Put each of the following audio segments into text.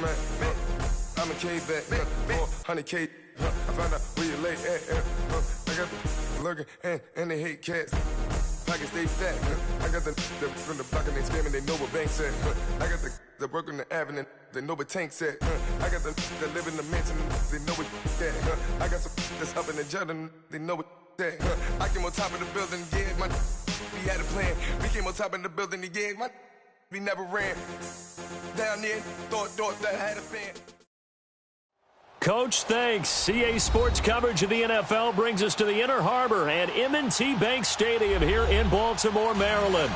man. I'm a K-back, 400K. I found out where you lay at. I got the lurking and they hate cats. Pockets stay fat. I got the from the block and they scamming, they know what banks at. I got the work on the avenue, they know what tanks at. I got the that live in the mansion, they know what that. I got some that's up in the jungle, they know what that. I came on top of the building, yeah, my we had a plan. We came on top of the building, yeah, my we never ran. Down there, thought that I had a fan. Coach, thanks. CA Sports coverage of the NFL brings us to the Inner Harbor and M&T Bank Stadium here in Baltimore, Maryland.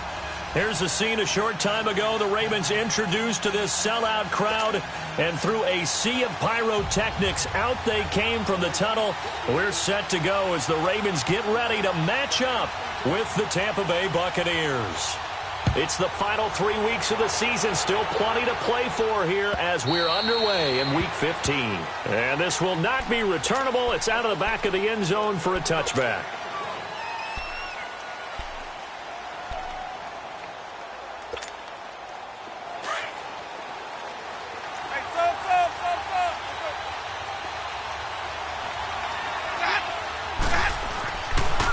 Here's the scene a short time ago. The Ravens introduced to this sellout crowd, and through a sea of pyrotechnics, out they came from the tunnel. We're set to go as the Ravens get ready to match up with the Tampa Bay Buccaneers. It's the final 3 weeks of the season. Still plenty to play for here as we're underway in Week 15. And this will not be returnable. It's out of the back of the end zone for a touchback.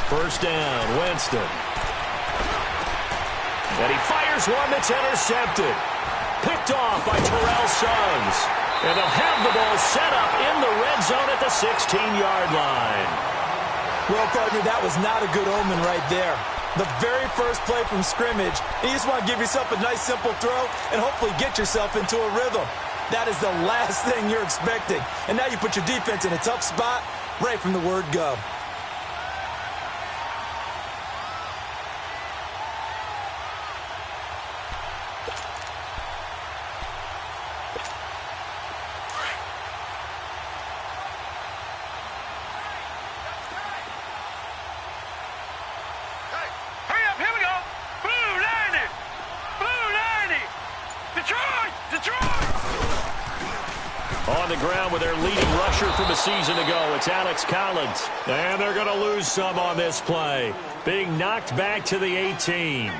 First down, Winston. And he fires one that's intercepted. Picked off by Terrell Suggs. And they'll have the ball set up in the red zone at the 16-yard line. Well, partner, that was not a good omen right there. The very first play from scrimmage, you just want to give yourself a nice, simple throw and hopefully get yourself into a rhythm. That is the last thing you're expecting. And now you put your defense in a tough spot right from the word go. On the ground with their leading rusher from a season ago, it's Alex Collins. And they're going to lose some on this play. Being knocked back to the 18.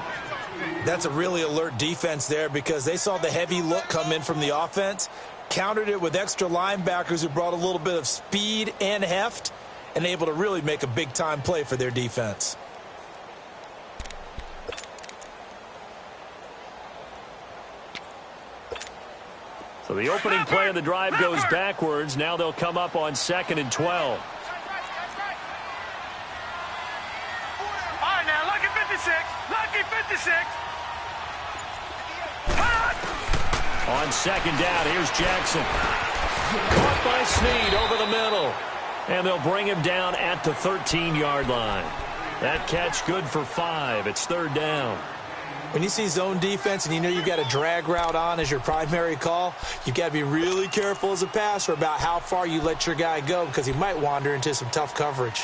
That's a really alert defense there because they saw the heavy look come in from the offense, countered it with extra linebackers who brought a little bit of speed and heft, and able to really make a big-time play for their defense. So the opening play of the drive goes backwards. Now they'll come up on 2nd and 12. All right, now, lucky 56. Lucky 56. On 2nd down, here's Jackson. Caught by Snead over the middle. And they'll bring him down at the 13-yard line. That catch good for 5. It's 3rd down. When you see zone defense and you know you've got a drag route on as your primary call, you've got to be really careful as a passer about how far you let your guy go because he might wander into some tough coverage.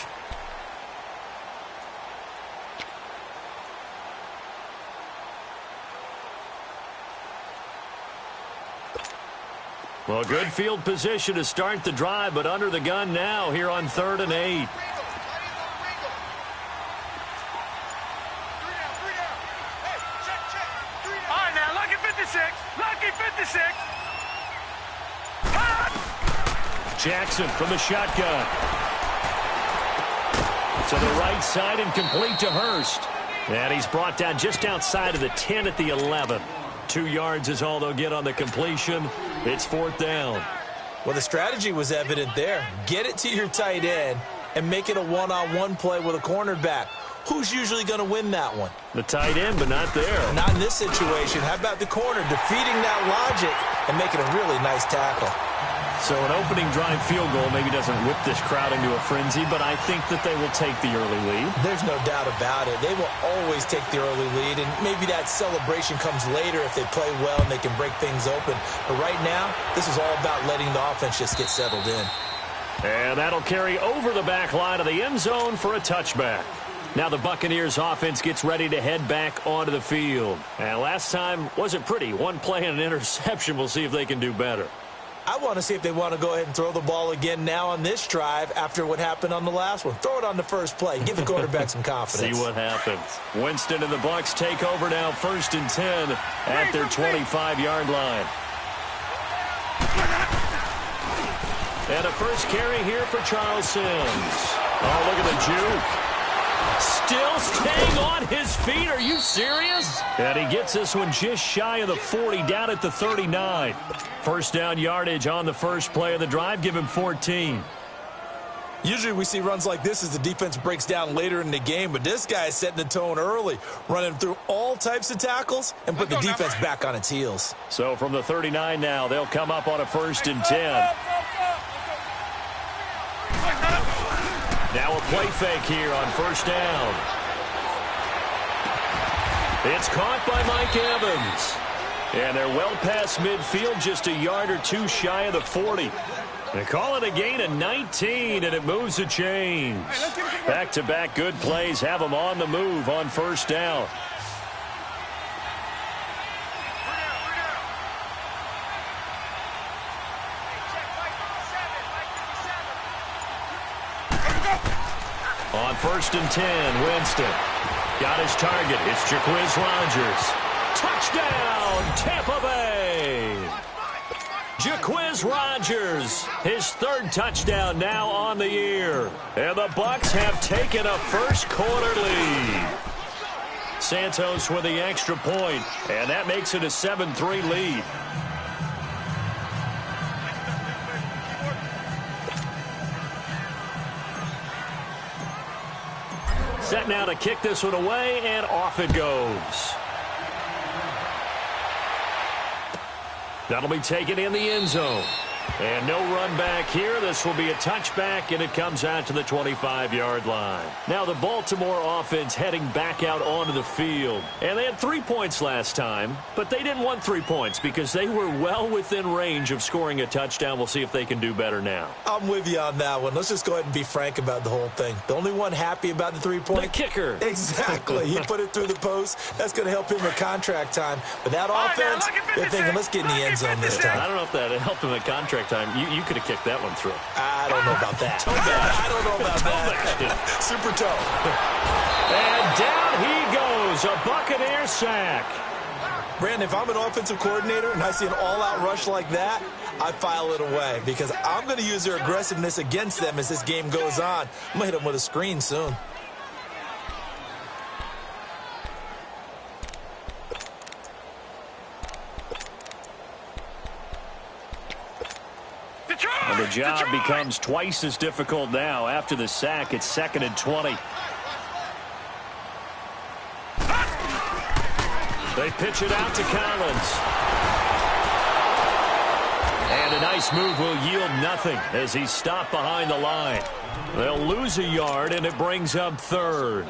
Well, good field position to start the drive, but under the gun now here on 3rd and 8. Jackson from the shotgun. To the right side and complete to Hurst. And he's brought down just outside of the 10 at the 11. 2 yards is all they'll get on the completion. It's 4th down. Well, the strategy was evident there. Get it to your tight end and make it a one-on-one play with a cornerback. Who's usually going to win that one? The tight end, but not there. Not in this situation. How about the corner defeating that logic and making a really nice tackle? So an opening drive field goal maybe doesn't whip this crowd into a frenzy, but I think that they will take the early lead. There's no doubt about it. They will always take the early lead, and maybe that celebration comes later if they play well and they can break things open. But right now, this is all about letting the offense just get settled in. And that'll carry over the back line of the end zone for a touchback. Now the Buccaneers offense gets ready to head back onto the field. And last time wasn't pretty. One play and an interception. We'll see if they can do better. I want to see if they want to go ahead and throw the ball again now on this drive after what happened on the last one. Throw it on the first play. Give the quarterback some confidence. See what happens. Winston and the Bucs take over now 1st and 10 at their 25-yard line. And a first carry here for Charles Sims. Oh, look at the juke. Still staying on his feet. Are you serious? And he gets this one just shy of the 40, down at the 39. First down yardage on the first play of the drive. Give him 14. Usually we see runs like this as the defense breaks down later in the game, but this guy is setting the tone early, running through all types of tackles and put the defense back on its heels. So from the 39 now, they'll come up on a 1st and 10. Now a play fake here on 1st down. It's caught by Mike Evans. And they're well past midfield, just a yard or two shy of the 40. They call it a gain of 19, and it moves the chains. Back-to-back good plays have them on the move on 1st down. On 1st and 10, Winston got his target. It's Jaquiz Rogers. Touchdown, Tampa Bay! Jaquiz Rogers, his 3rd touchdown now on the year. And the Bucs have taken a first-quarter lead. Santos with the extra point, and that makes it a 7-3 lead. Set now to kick this one away, and off it goes. That'll be taken in the end zone. And no run back here. This will be a touchback, and it comes out to the 25-yard line. Now the Baltimore offense heading back out onto the field. And they had 3 points last time, but they didn't want 3 points because they were well within range of scoring a touchdown. We'll see if they can do better now. I'm with you on that one. Let's just go ahead and be frank about the whole thing. The only one happy about the 3-point? The kicker. Exactly. He put it through the post. That's going to help him with contract time. But that offense, they're thinking, let's get in the end zone this time. I don't know if that helped him at contract time. You could have kicked that one through. I don't know about that. I don't know about that. Super toe. And down he goes. A Buccaneer sack. Brandon, if I'm an offensive coordinator and I see an all-out rush like that, I file it away because I'm going to use their aggressiveness against them as this game goes on. I'm going to hit them with a screen soon. And the job becomes twice as difficult now. After the sack, it's 2nd and 20. They pitch it out to Collins. And a nice move will yield nothing as he's stopped behind the line. They'll lose a yard, and it brings up 3rd.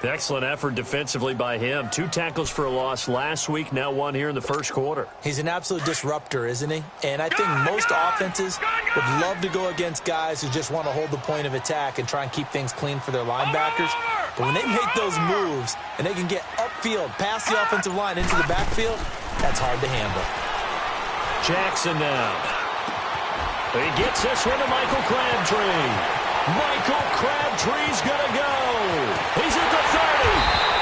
Excellent effort defensively by him. 2 tackles for a loss last week, now 1 here in the first quarter. He's an absolute disruptor, isn't he? And I think most offenses would love to go against guys who just want to hold the point of attack and try and keep things clean for their linebackers. But when they make those moves and they can get upfield, past the offensive line into the backfield, that's hard to handle. Jackson now. He gets this one to Michael Crabtree. Michael Crabtree's going to go. He's at the 30.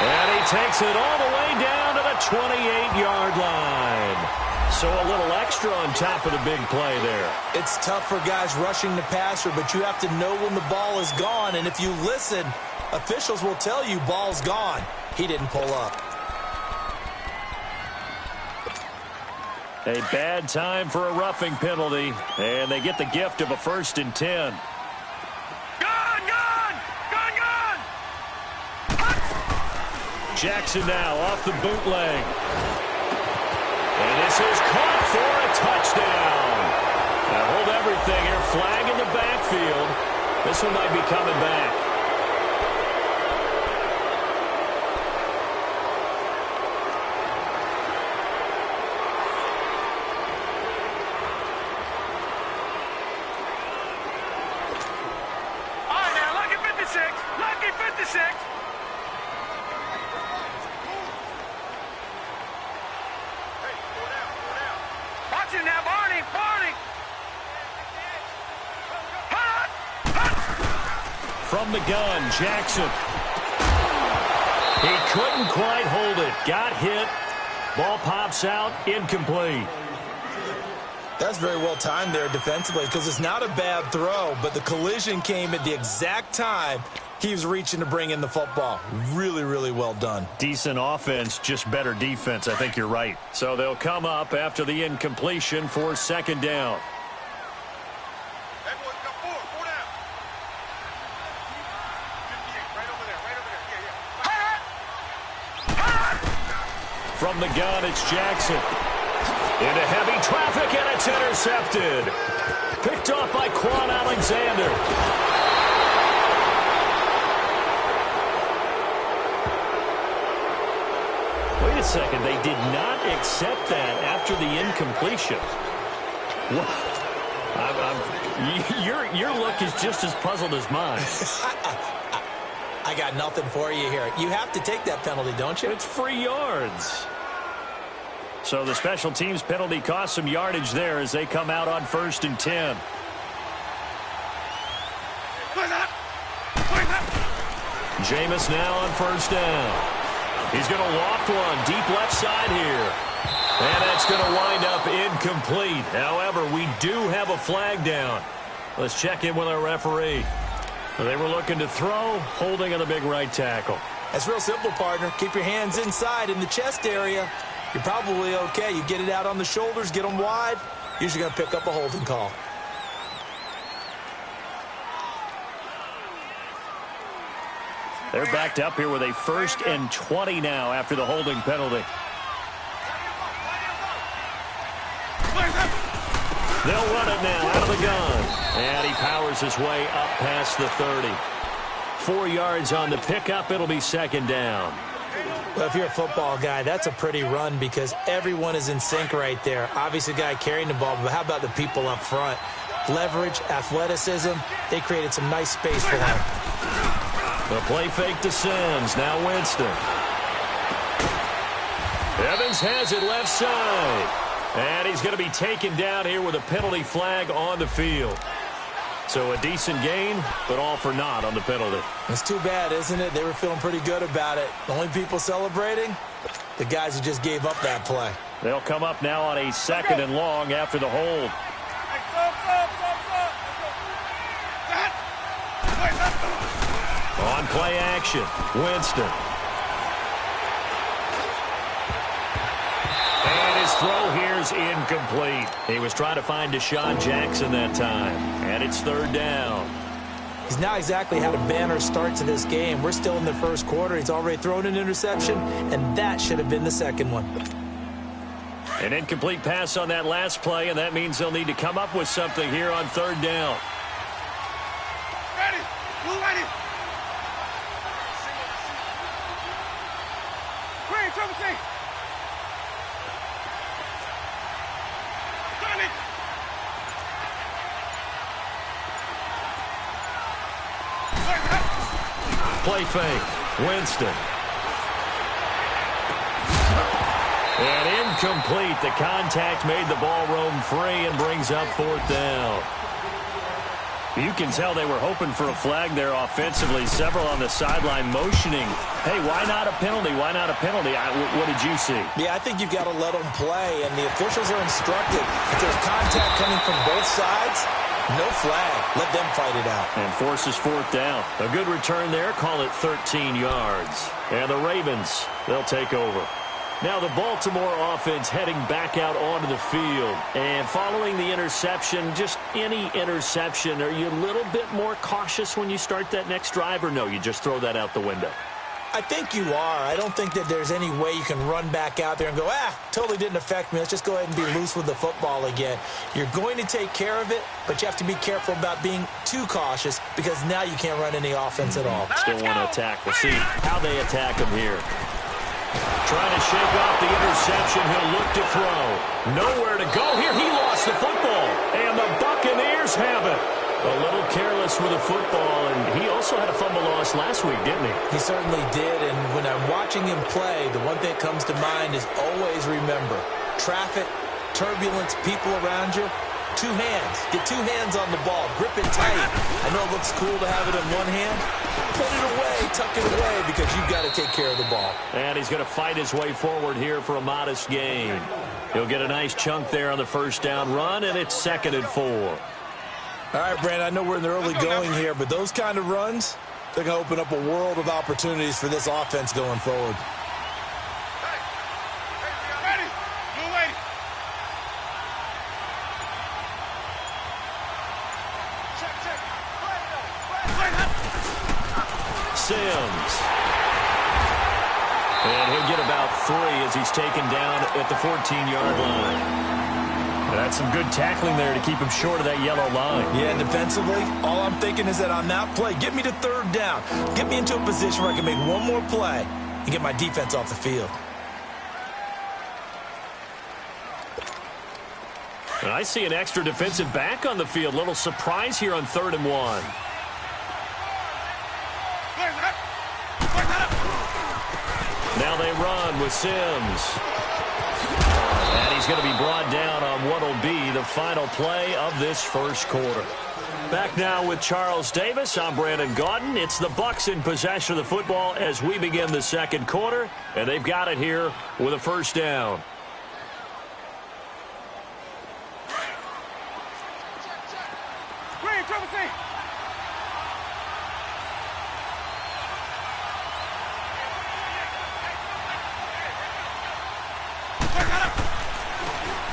And he takes it all the way down to the 28-yard line. So a little extra on top of the big play there. It's tough for guys rushing the passer, but you have to know when the ball is gone. And if you listen, officials will tell you ball's gone. He didn't pull up. A bad time for a roughing penalty. And they get the gift of a 1st and 10. Jackson now off the bootleg. And this is caught for a touchdown. Now hold everything here. Flag in the backfield. This one might be coming back. All right, now, lucky 56. Lucky 56. Watch it now, Barney. From the gun, Jackson. He couldn't quite hold it. Got hit. Ball pops out. Incomplete. That's very well timed there defensively because it's not a bad throw, but the collision came at the exact time he was reaching to bring in the football. Really, really well done. Decent offense, just better defense. I think you're right. So they'll come up after the incompletion for second down. From the gun, it's Jackson. Into heavy traffic, and it's intercepted. Picked off by Quan Alexander. Wait a second. They did not accept that after the incompletion. Your look is just as puzzled as mine. I got nothing for you here. You have to take that penalty, don't you? It's free yards. So the special teams penalty cost some yardage there as they come out on 1st and 10. Jameis now on 1st down. He's going to loft one deep left side here. And that's going to wind up incomplete. However, we do have a flag down. Let's check in with our referee. They were looking to throw, holding on the big right tackle. That's real simple, partner. Keep your hands inside in the chest area. You're probably okay. You get it out on the shoulders, get them wide. Usually going to pick up a holding call. They're backed up here with a 1st and 20 now after the holding penalty. They'll run it now out of the gun. And he powers his way up past the 30. 4 yards on the pickup. It'll be second down. Well, if you're a football guy, that's a pretty run because everyone is in sync right there. Obviously, the guy carrying the ball, but how about the people up front? Leverage, athleticism, they created some nice space for him. The play fake to Sims. Now Winston. Evans has it left side. And he's going to be taken down here with a penalty flag on the field. So a decent gain, but all for naught on the penalty. It's too bad, isn't it? They were feeling pretty good about it. The only people celebrating, the guys who just gave up that play. They'll come up now on a 2nd and long after the hold. On play action, Winston. And his throw here is incomplete. He was trying to find Deshaun Jackson that time. And it's 3rd down. He's not exactly had a banner start to this game. We're still in the 1st quarter. He's already thrown an interception, and that should have been the 2nd one. An incomplete pass on that last play, and that means they'll need to come up with something here on 3rd down. Ready. Blue ready. Green, triple C. Play fake. Winston. And incomplete. The contact made the ball roam free and brings up 4th down. You can tell they were hoping for a flag there offensively. Several on the sideline motioning. Hey, why not a penalty? Why not a penalty? What did you see? Yeah, I think you've got to let them play, and the officials are instructed. If there's contact coming from both sides, no flag. Let them fight it out. And forces 4th down. A good return there. Call it 13 yards. And the Ravens, they'll take over. Now the Baltimore offense heading back out onto the field. And following the interception, just any interception, are you a little bit more cautious when you start that next drive, or no, you just throw that out the window? I think you are. I don't think that there's any way you can run back out there and go, totally didn't affect me. Let's just go ahead and be loose with the football again. You're going to take care of it, but you have to be careful about being too cautious because now you can't run any offense at all. Still want to attack. We'll see how they attack him here. Trying to shake off the interception. He'll look to throw. Nowhere to go here. He lost the football. And the Buccaneers have it. A little careless with the football, and he also had a fumble loss last week, didn't he? He certainly did, and when I'm watching him play, the one thing that comes to mind is always remember, traffic, turbulence, people around you, 2 hands. Get 2 hands on the ball. Grip it tight. I know it looks cool to have it in one hand. Put it away, tuck it away, because you've got to take care of the ball. And he's going to fight his way forward here for a modest gain. He'll get a nice chunk there on the first down run, and it's 2nd and 4. All right, Brandon, I know we're in the early going here, but those kind of runs, they're going to open up a world of opportunities for this offense going forward. Ready. Blue lady. Check. Sims. And he'll get about 3 as he's taken down at the 14-yard line. That's some good tackling there to keep him short of that yellow line. Yeah, defensively, all I'm thinking is that on that play, get me to 3rd down. Get me into a position where I can make one more play and get my defense off the field. And I see an extra defensive back on the field. Little surprise here on 3rd and 1. Now they run with Sims. And he's going to be brought down on what will be the final play of this first quarter. Back now with Charles Davis. I'm Brandon Gaudin. It's the Bucs in possession of the football as we begin the second quarter. And they've got it here with a first down. Green, triple C.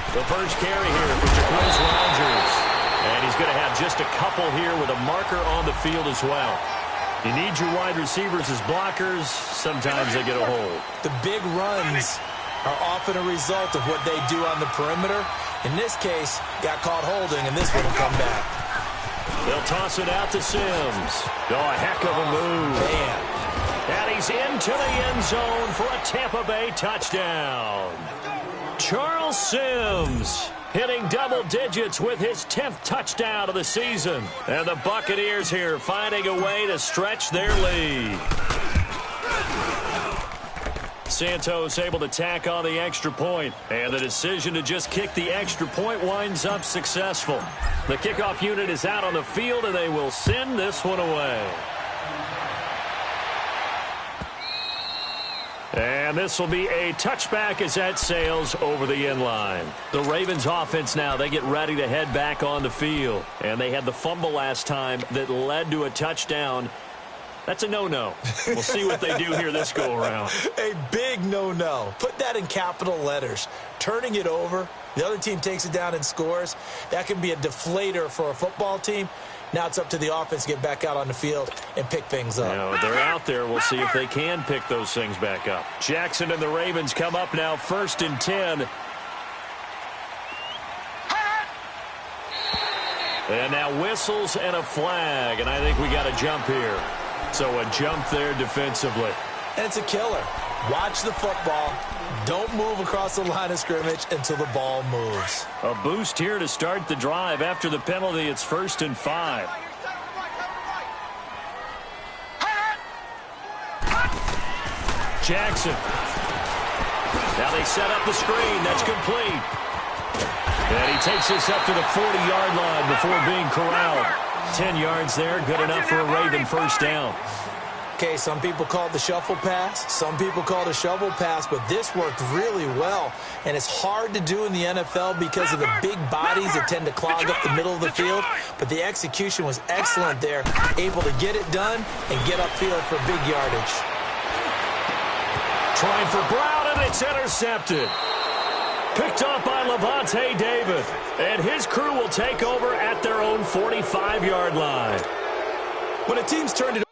The first carry here for Jacquizz Rodgers. And he's going to have just a couple here with a marker on the field as well. You need your wide receivers as blockers. Sometimes they get a hold. The big runs are often a result of what they do on the perimeter. In this case, got caught holding, and this one will come back. They'll toss it out to Sims. Oh, a heck of a move. Man. And he's into the end zone for a Tampa Bay touchdown. Charles Sims hitting double digits with his 10th touchdown of the season. And the Buccaneers here finding a way to stretch their lead. Santos able to tack on the extra point, and the decision to just kick the extra point winds up successful. The kickoff unit is out on the field, and they will send this one away. And this will be a touchback as that sails over the end line. The Ravens offense now, they get ready to head back on the field. And they had the fumble last time that led to a touchdown. That's a no-no. We'll see what they do here this go-around. A big no-no. Put that in capital letters. Turning it over, the other team takes it down and scores. That can be a deflator for a football team. Now it's up to the offense to get back out on the field and pick things up. They're out there. We'll see if they can pick those things back up. Jackson and the Ravens come up now 1st and 10. And now whistles and a flag, and I think we got a jump here. So a jump there defensively. And it's a killer. Watch the football. Don't move across the line of scrimmage until the ball moves. A boost here to start the drive. After the penalty, it's 1st and 5. Jackson. Now they set up the screen. That's complete. And he takes this up to the 40-yard line before being corralled. 10 yards there, good enough for a Raven first down. Okay, some people call it the shuffle pass. Some people call it a shovel pass, but this worked really well. And it's hard to do in the NFL because of the big bodies that tend to clog up the middle of the field. But the execution was excellent there, able to get it done and get upfield for big yardage. Trying for Brown, and it's intercepted. Picked up by Levante David. And his crew will take over at their own 45-yard line. When a team's turned it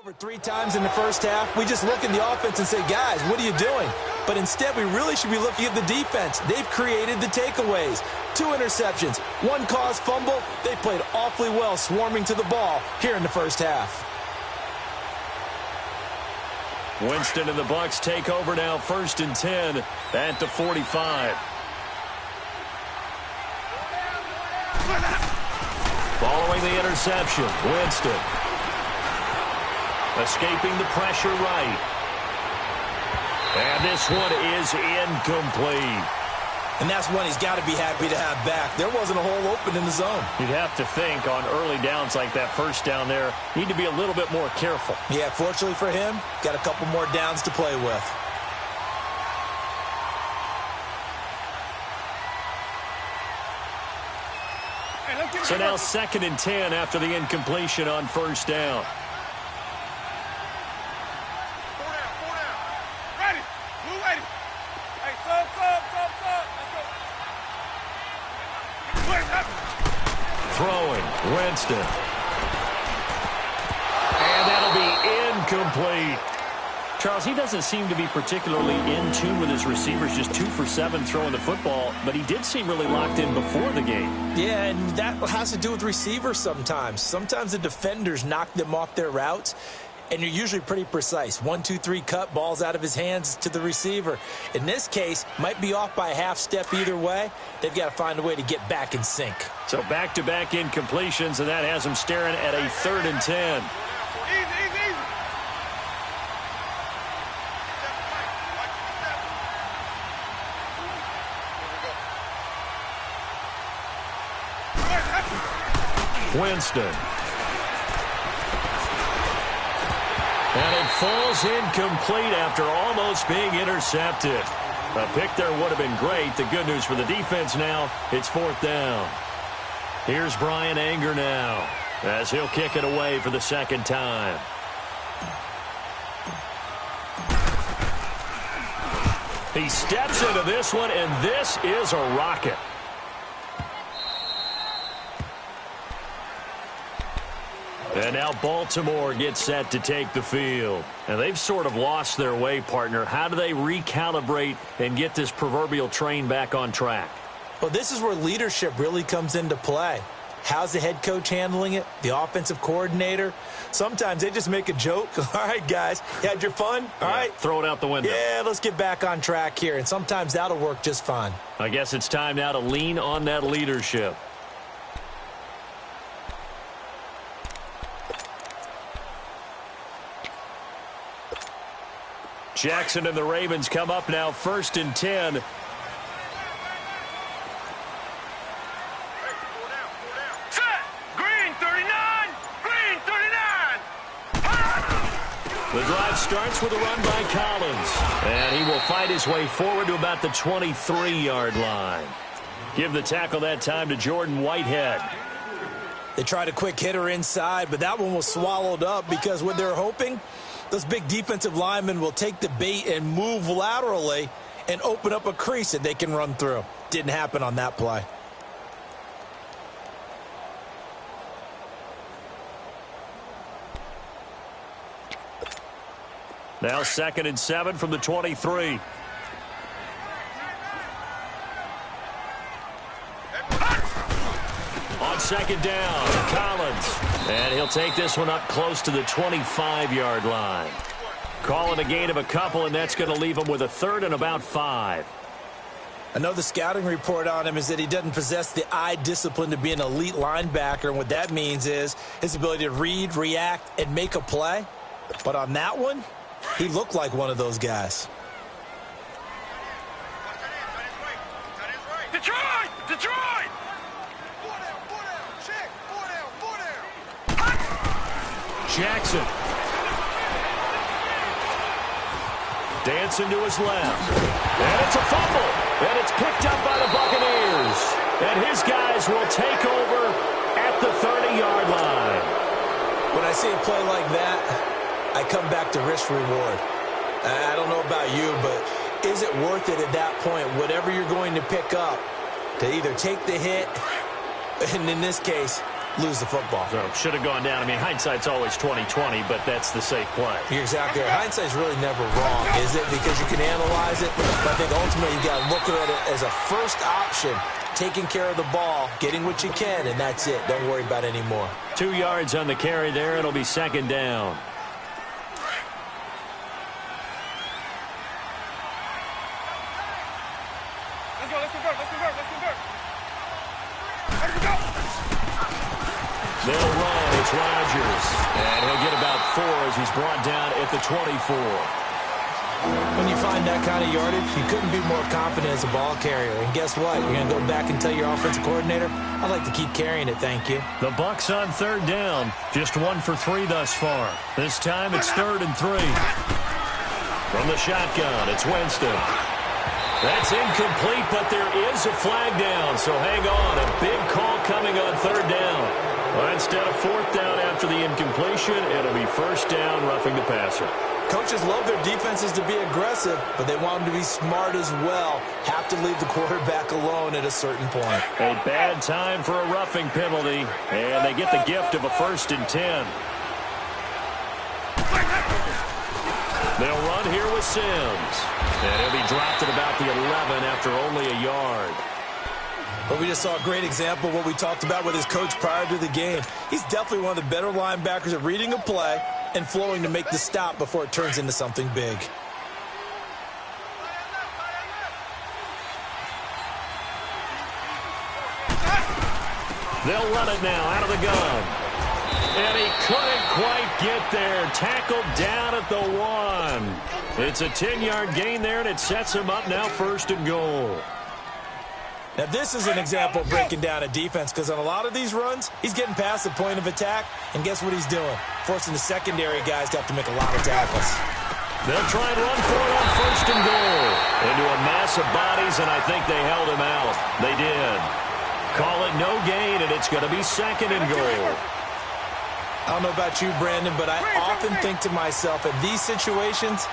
over 3 times in the first half, we just look at the offense and say, guys, what are you doing? But instead, we really should be looking at the defense. They've created the takeaways. 2 interceptions, 1 caused fumble. They played awfully well swarming to the ball here in the first half. Winston and the Bucs take over now, 1st and 10 at the 45. Following the interception, Winston escaping the pressure right. And this one is incomplete. And that's one he's got to be happy to have back. There wasn't a hole open in the zone. You'd have to think on early downs like that first down there, need to be a little bit more careful. Yeah, fortunately for him, got a couple more downs to play with. So now 2nd and 10 after the incompletion on 1st down. 4 down. Ready. Blue ready. Hey, sub. Let's go. Throwing, Winston. And that'll be incomplete. Charles, he doesn't seem to be particularly in tune with his receivers, just 2 for 7 throwing the football, but he did seem really locked in before the game. Yeah, and that has to do with receivers sometimes. Sometimes the defenders knock them off their routes, and you're usually pretty precise. 1, 2, 3 cut, balls out of his hands to the receiver. In this case, might be off by a half step either way. They've got to find a way to get back in sync. So back-to-back incompletions, and that has him staring at a 3rd and 10. Easy. Winston. And it falls incomplete after almost being intercepted. A pick there would have been great. The good news for the defense now, it's 4th down. Here's Brian Anger now as he'll kick it away for the 2nd time. He steps into this one, and this is a rocket. And now Baltimore gets set to take the field. And they've sort of lost their way, partner. How do they recalibrate and get this proverbial train back on track? Well, this is where leadership really comes into play. How's the head coach handling it? The offensive coordinator? Sometimes they just make a joke. All right, guys, you had your fun? All right. Throw it out the window. Yeah, let's get back on track here. And sometimes that'll work just fine. I guess it's time now to lean on that leadership. Jackson and the Ravens come up now, 1st and 10. Set. Green 39. The drive starts with a run by Collins. And he will fight his way forward to about the 23-yard line. Give the tackle that time to Jordan Whitehead. They tried a quick hitter inside, but that one was swallowed up because what they're hoping, those big defensive linemen will take the bait and move laterally and open up a crease that they can run through. Didn't happen on that play. Now 2nd and 7 from the 23. On 2nd down, Collins. And he'll take this one up close to the 25-yard line. Call it a gain of a couple, and that's going to leave him with a 3rd and about 5. I know the scouting report on him is that he doesn't possess the eye discipline to be an elite linebacker, and what that means is his ability to read, react, and make a play. But on that one, he looked like one of those guys. Detroit! Detroit! Jackson. Dancing to his left. And it's a fumble. And it's picked up by the Buccaneers. And his guys will take over at the 30-yard line. When I see a play like that, I come back to risk-reward. I don't know about you, but is it worth it at that point, whatever you're going to pick up, to either take the hit, and in this case, lose the football. So should have gone down. I mean, hindsight's always 20/20, but that's the safe play. You're exactly right. Hindsight's really never wrong, is it? Because you can analyze it. But I think ultimately you got to look at it as a first option, taking care of the ball, getting what you can, and that's it. Don't worry about any more. 2 yards on the carry there. It'll be second down. Let's convert. They'll run. It's Rodgers. And he'll get about 4 as he's brought down at the 24. When you find that kind of yardage, you couldn't be more confident as a ball carrier. And guess what? You're going to go back and tell your offensive coordinator, I'd like to keep carrying it, thank you. The Bucs on third down. Just 1 for 3 thus far. This time it's 3rd and 3. From the shotgun, it's Winston. That's incomplete, but there is a flag down, so hang on. A big call coming on third down. Well, instead of 4th down after the incompletion, it'll be 1st down, roughing the passer. Coaches love their defenses to be aggressive, but they want them to be smart as well. Have to leave the quarterback alone at a certain point. A bad time for a roughing penalty, and they get the gift of a 1st and 10. They'll run here with Sims. And he'll be dropped at about the 11 after only a yard. But we just saw a great example of what we talked about with his coach prior to the game. He's definitely one of the better linebackers at reading a play and flowing to make the stop before it turns into something big. They'll run it now out of the gun. And he couldn't quite get there. Tackled down at the 1. It's a 10-yard gain there, and it sets him up now 1st and goal. Now, this is an example of breaking down a defense, because on a lot of these runs, he's getting past the point of attack, and guess what he's doing? Forcing the secondary guys to have to make a lot of tackles. They'll try and run for it on 1st and goal. Into a mass of bodies, and I think they held him out. They did. Call it no gain, and it's going to be 2nd and goal. I don't know about you, Brandon, but I often think to myself, in these situations,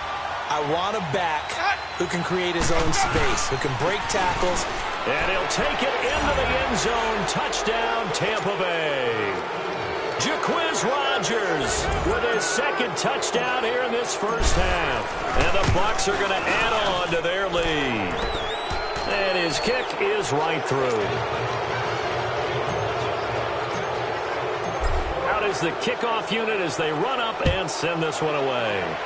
I want a back who can create his own space, who can break tackles. And he'll take it into the end zone. Touchdown, Tampa Bay. Jaquiz Rodgers with his 2nd touchdown here in this first half. And the Bucs are going to add on to their lead. And his kick is right through. Out is the kickoff unit as they run up and send this one away.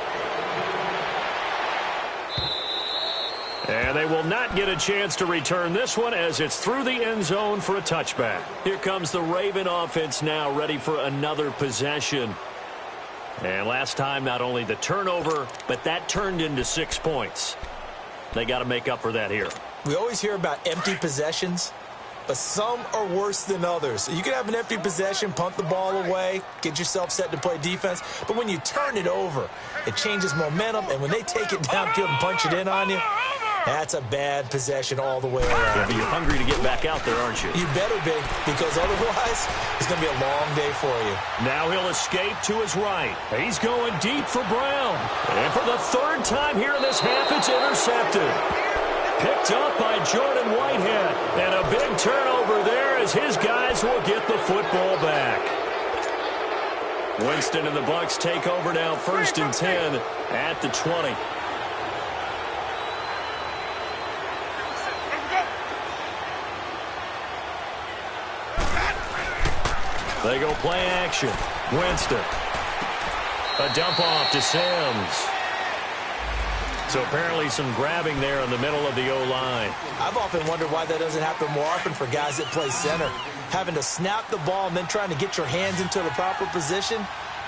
And they will not get a chance to return this one as it's through the end zone for a touchback. Here comes the Raven offense now, ready for another possession. And last time, not only the turnover, but that turned into 6 points. They got to make up for that here. We always hear about empty possessions, but some are worse than others. You can have an empty possession, punt the ball away, get yourself set to play defense, but when you turn it over, it changes momentum, and when they take it downfield and punch it in on you, that's a bad possession all the way around. Yeah, but you're hungry to get back out there, aren't you? You better be, because otherwise, it's going to be a long day for you. Now he'll escape to his right. He's going deep for Brown. And for the 3rd time here in this half, it's intercepted. Picked up by Jordan Whitehead. And a big turnover there as his guys will get the football back. Winston and the Bucs take over now 1st and 10 at the 20. They go play action. Winston. A dump off to Sims. So apparently some grabbing there in the middle of the O-line. I've often wondered why that doesn't happen more often for guys that play center. Having to snap the ball and then trying to get your hands into the proper position,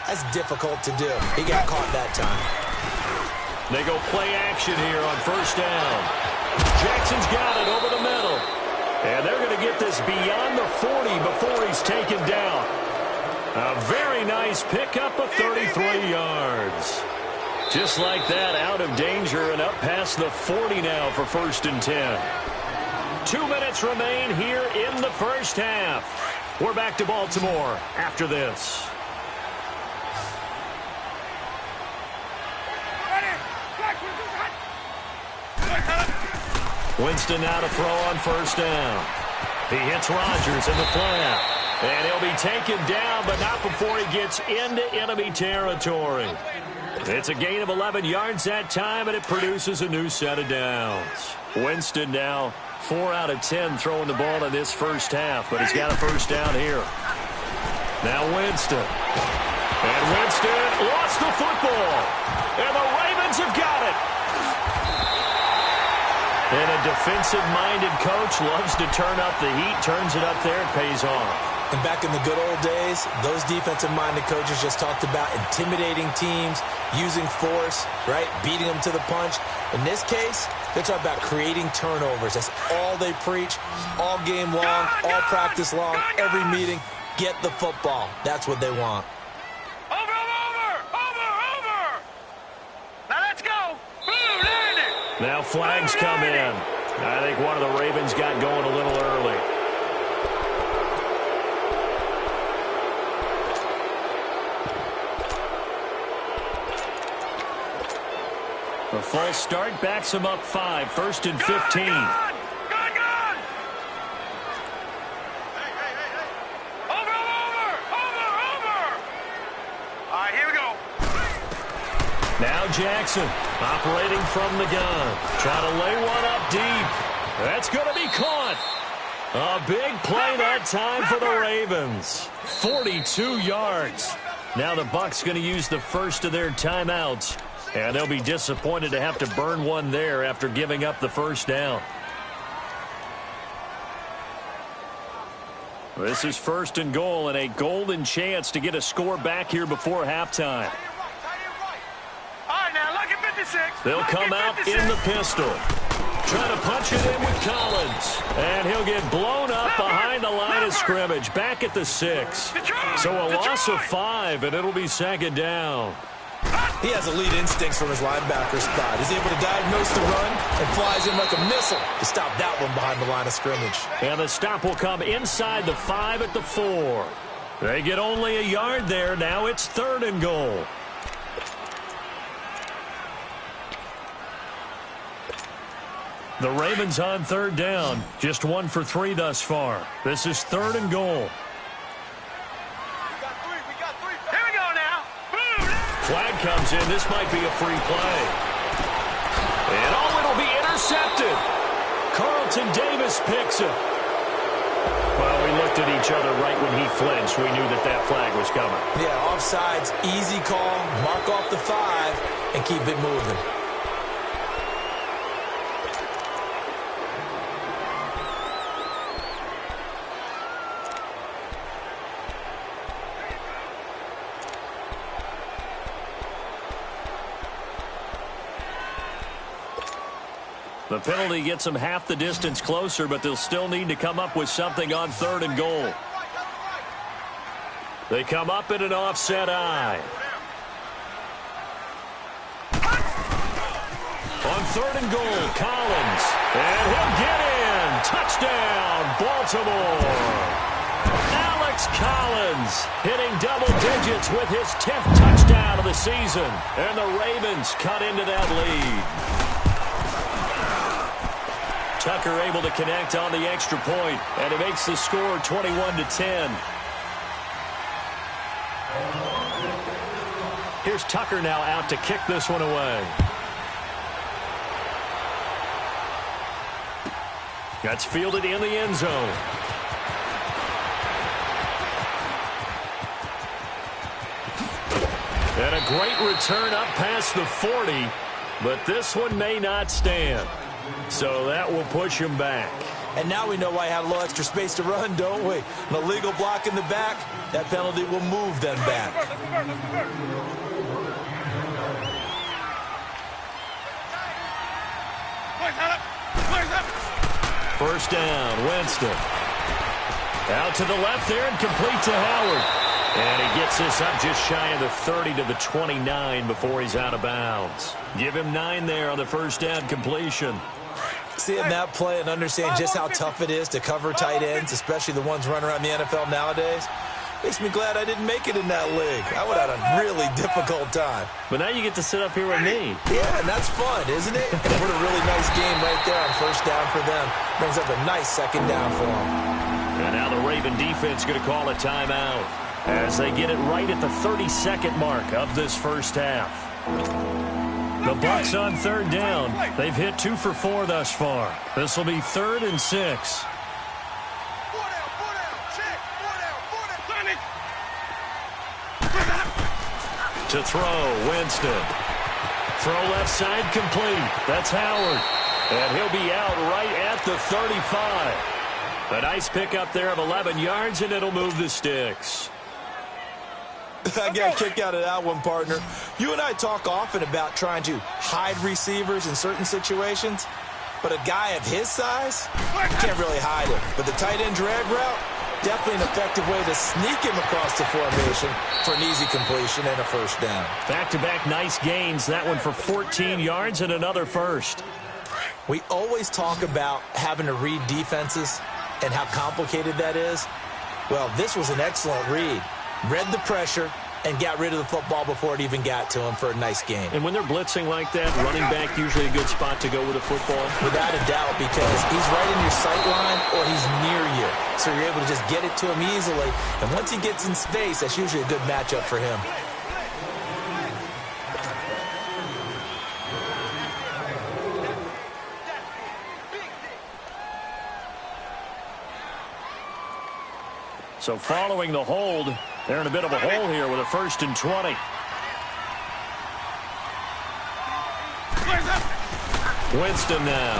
that's difficult to do. He got caught that time. They go play action here on 1st down. Jackson's got it over the middle. And they're going to get this beyond the 40 before he's taken down. A very nice pickup of 33 yards. Just like that, out of danger and up past the 40 now for 1st and 10. 2 minutes remain here in the first half. We're back to Baltimore after this. Winston now to throw on 1st down. He hits Rodgers in the flat. And he'll be taken down, but not before he gets into enemy territory. It's a gain of 11 yards that time, and it produces a new set of downs. Winston now 4 out of 10 throwing the ball in this first half, but he's got a first down here. Now Winston. And Winston lost the football. And the Ravens have got it. And a defensive-minded coach loves to turn up the heat, turns it up there, it pays off. And back in the good old days, those defensive-minded coaches just talked about intimidating teams, using force, right, beating them to the punch. In this case, they're talking about creating turnovers. That's all they preach, all game long, all practice long, every meeting. Get the football. That's what they want. Over! Now let's go! Boom, landed! Now flags come in. I think one of the Ravens got going a little early. The false start backs him up 5, 1st and 15. Gone! Over! All right, here we go. Now Jackson operating from the gun. Trying to lay one up deep. That's going to be caught. A big play that time for the Ravens. 42 yards. Now the Bucs going to use the first of their timeouts. And they'll be disappointed to have to burn one there after giving up the first down. This is 1st and goal and a golden chance to get a score back here before halftime. All right, now look at 56. They'll come out in the pistol. Trying to punch it in with Collins. And he'll get blown up behind the line of scrimmage. Back at the 6. So a loss of 5, and it'll be 2nd down. He has elite instincts from his linebacker spot. He's able to diagnose the run and flies in like a missile to stop that one behind the line of scrimmage. And the stop will come inside the 5 at the 4. They get only a yard there. Now it's 3rd and goal. The Ravens on 3rd down. Just 1 for 3 thus far. This is 3rd and goal. Flag comes in. This might be a free play. And it'll be intercepted. Carlton Davis picks it. Well, we looked at each other right when he flinched. We knew that flag was coming. Yeah, offsides, easy call. Mark off the 5 and keep it moving. The penalty gets them half the distance closer, but they'll still need to come up with something on 3rd and goal. They come up in an offset eye. On 3rd and goal, Collins. And he'll get in. Touchdown, Baltimore. Alex Collins hitting double digits with his 10th touchdown of the season. And the Ravens cut into that lead. Tucker able to connect on the extra point, and it makes the score 21-10. Here's Tucker now out to kick this one away. That's fielded in the end zone. And a great return up past the 40, but this one may not stand. So that will push him back. And now we know why I had a little extra space to run, don't we? An illegal block in the back, that penalty will move them back. First down, Winston. Out to the left there and complete to Howard. And he gets this up just shy of the 30 to the 29 before he's out of bounds. Give him 9 there on the first down completion. Seeing that play and understand just how tough it is to cover tight ends, especially the ones running around the NFL nowadays, makes me glad I didn't make it in that league. I would have had a really difficult time. But now you get to sit up here with me. Yeah, and that's fun, isn't it? And what a really nice game right there on first down for them. Brings up a nice second down for them. And now the Raven defense going to call a timeout as they get it right at the 32nd mark of this first half. The Bucs on third down. They've hit 2 for 4 thus far. This will be 3rd and 6. To throw, Winston. Throw left side complete. That's Howard. And he'll be out right at the 35. A nice pickup there of 11 yards, and it'll move the sticks. I got a kick out of that one, partner. You and I talk often about trying to hide receivers in certain situations, but a guy of his size, you can't really hide him. But the tight end drag route, definitely an effective way to sneak him across the formation for an easy completion and a first down. Back-to-back nice gains. That one for 14 yards and another first. We always talk about having to read defenses and how complicated that is. Well, this was an excellent read. Read the pressure and got rid of the football before it even got to him for a nice game. And when they're blitzing like that, running back usually a good spot to go with a football? Without a doubt, because he's right in your sight line or he's near you. So you're able to just get it to him easily. And once he gets in space, that's usually a good matchup for him. So following the hold, they're in a bit of a hole here with a 1st and 20. Winston now.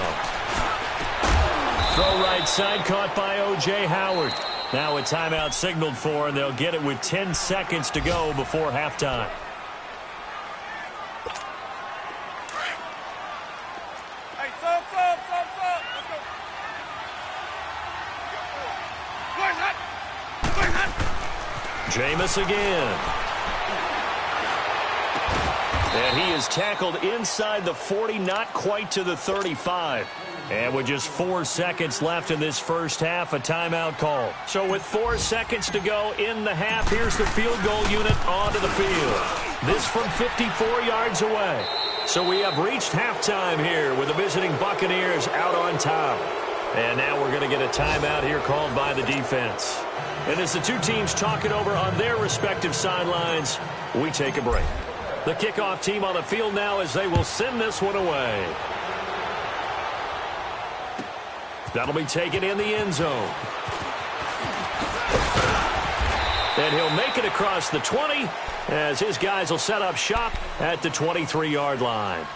Throw right side, caught by O.J. Howard. Now a timeout signaled for, and they'll get it with 10 seconds to go before halftime. Hey, stop. Let's go. Where's that? Jameis again. And he is tackled inside the 40, not quite to the 35. And with just 4 seconds left in this first half, a timeout call. So with 4 seconds to go in the half, here's the field goal unit onto the field. This from 54 yards away. So we have reached halftime here with the visiting Buccaneers out on top. And now we're going to get a timeout here called by the defense. And as the two teams talk it over on their respective sidelines, we take a break. The kickoff team on the field now as they will send this one away. That'll be taken in the end zone. And he'll make it across the 20 as his guys will set up shop at the 23-yard line.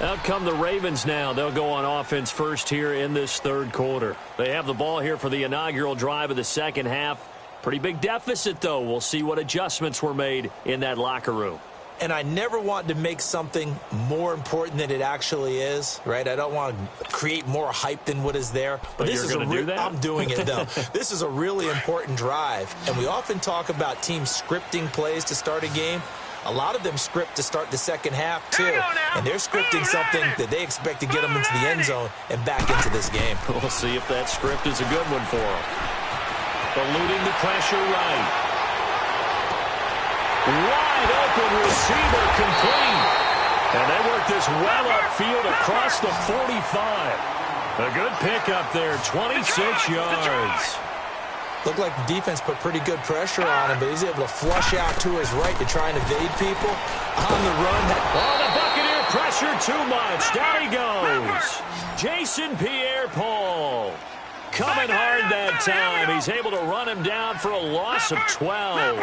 Out come the Ravens now. They'll go on offense first here in this third quarter. They have the ball here for the inaugural drive of the second half. Pretty big deficit, though. We'll see what adjustments were made in that locker room. And I never want to make something more important than it actually is, right? I don't want to create more hype than what is there. But this is going to do that? I'm doing it, though. This is a really important drive. And we often talk about teams scripting plays to start a game. A lot of them script to start the second half, too. And they're scripting something that they expect to get them into the end zone and back into this game. We'll see if that script is a good one for them. Eluding the pressure right. Wide open receiver complete. And they work this well upfield across the 45. A good pickup there, 26 yards. Looked like the defense put pretty good pressure on him, but he's able to flush out to his right to try and evade people. On the run. Oh, the Buccaneer pressure too much. Down he goes. Jason Pierre-Paul. Coming hard that time. He's able to run him down for a loss of 12.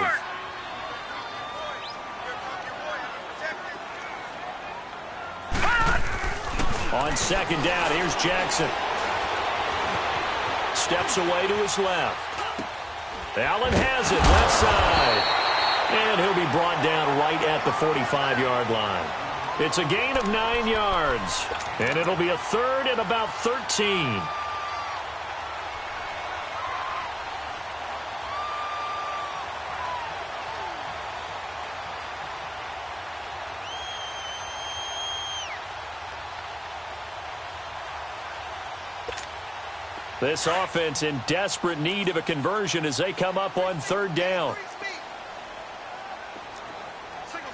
On second down, here's Jackson. Steps away to his left. Allen has it, left side. And he'll be brought down right at the 45-yard line. It's a gain of 9 yards. And it'll be a third and about 13. This offense in desperate need of a conversion as they come up on third down. Single.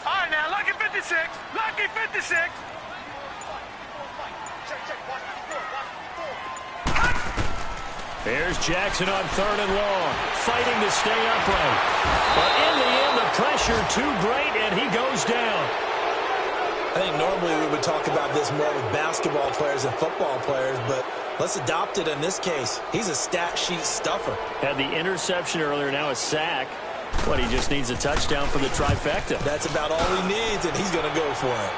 All right, now, lucky 56. Lucky 56. Here's Jackson on 3rd and long, fighting to stay upright. But in the end, the pressure too great, and he goes down. I think normally we would talk about this more with basketball players and football players, but let's adopt it in this case. He's a stat sheet stuffer. Had the interception earlier, now a sack. But he just needs a touchdown for the trifecta. That's about all he needs, and he's going to go for it.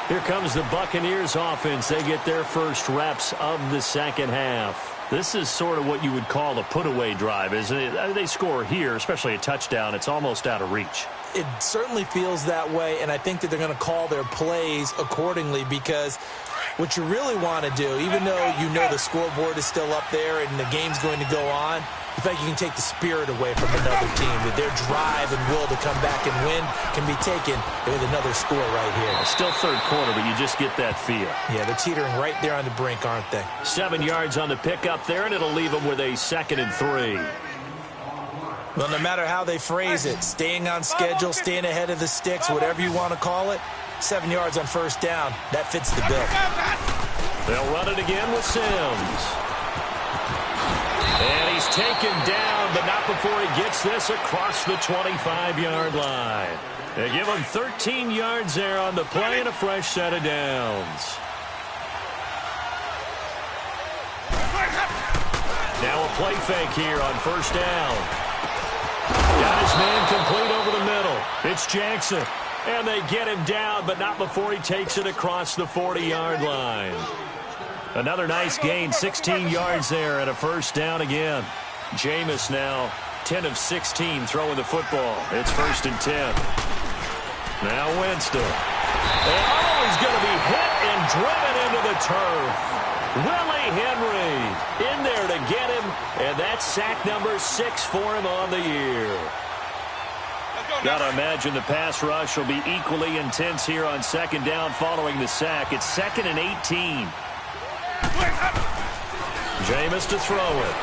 Here comes the Buccaneers offense. They get their first reps of the second half. This is sort of what you would call a put-away drive, isn't it? They score here, especially a touchdown. It's almost out of reach. It certainly feels that way, and I think that they're going to call their plays accordingly because what you really want to do, even though you know the scoreboard is still up there and the game's going to go on, you think you can take the spirit away from another team, that their drive and will to come back and win can be taken with another score right here. Still third quarter, but you just get that feel. Yeah, they're teetering right there on the brink, aren't they? 7 yards on the pickup there, and it'll leave them with a 2nd and 3. Well, no matter how they phrase it, staying on schedule, staying ahead of the sticks, whatever you want to call it, 7 yards on first down, that fits the bill. They'll run it again with Sims. And he's taken down, but not before he gets this across the 25-yard line. They give him 13 yards there on the play and a fresh set of downs. Now a play fake here on first down. Got his man complete over the middle. It's Jackson. And they get him down, but not before he takes it across the 40-yard line. Another nice gain, 16 yards there and a first down again. Jameis now 10 of 16 throwing the football. It's 1st and 10. Now Winston. And he's going to be hit and driven into the turf. Willie Henry in there to get him, and that's sack number 6 for him on the year. Got to imagine the pass rush will be equally intense here on 2nd down following the sack. It's 2nd and 18. Jameis to throw it.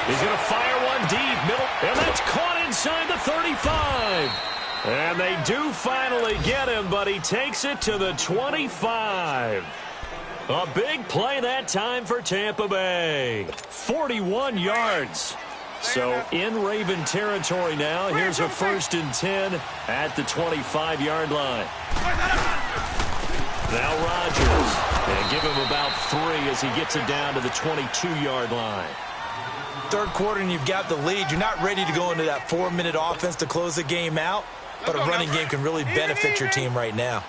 He's going to fire one deep, middle, and that's caught inside the 35. And they do finally get him, but he takes it to the 25. A big play that time for Tampa Bay. 41 yards. So in Raven territory now. Here's a 1st and 10 at the 25-yard line. Now Rodgers. And give him about 3 as he gets it down to the 22-yard line. Third quarter and you've got the lead. You're not ready to go into that 4-minute offense to close the game out, but a running game can really benefit your team right now.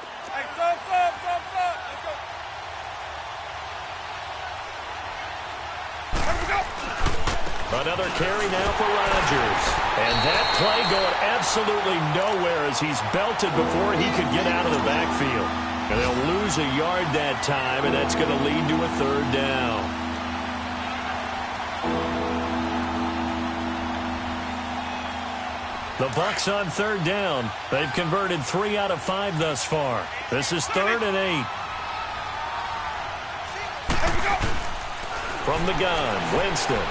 Another carry now for Rodgers. And that play going absolutely nowhere as he's belted before he could get out of the backfield. And they'll lose a yard that time, and that's going to lead to a 3rd down. The Bucs on 3rd down. They've converted 3 out of 5 thus far. This is 3rd and 8. From the gun, Winston.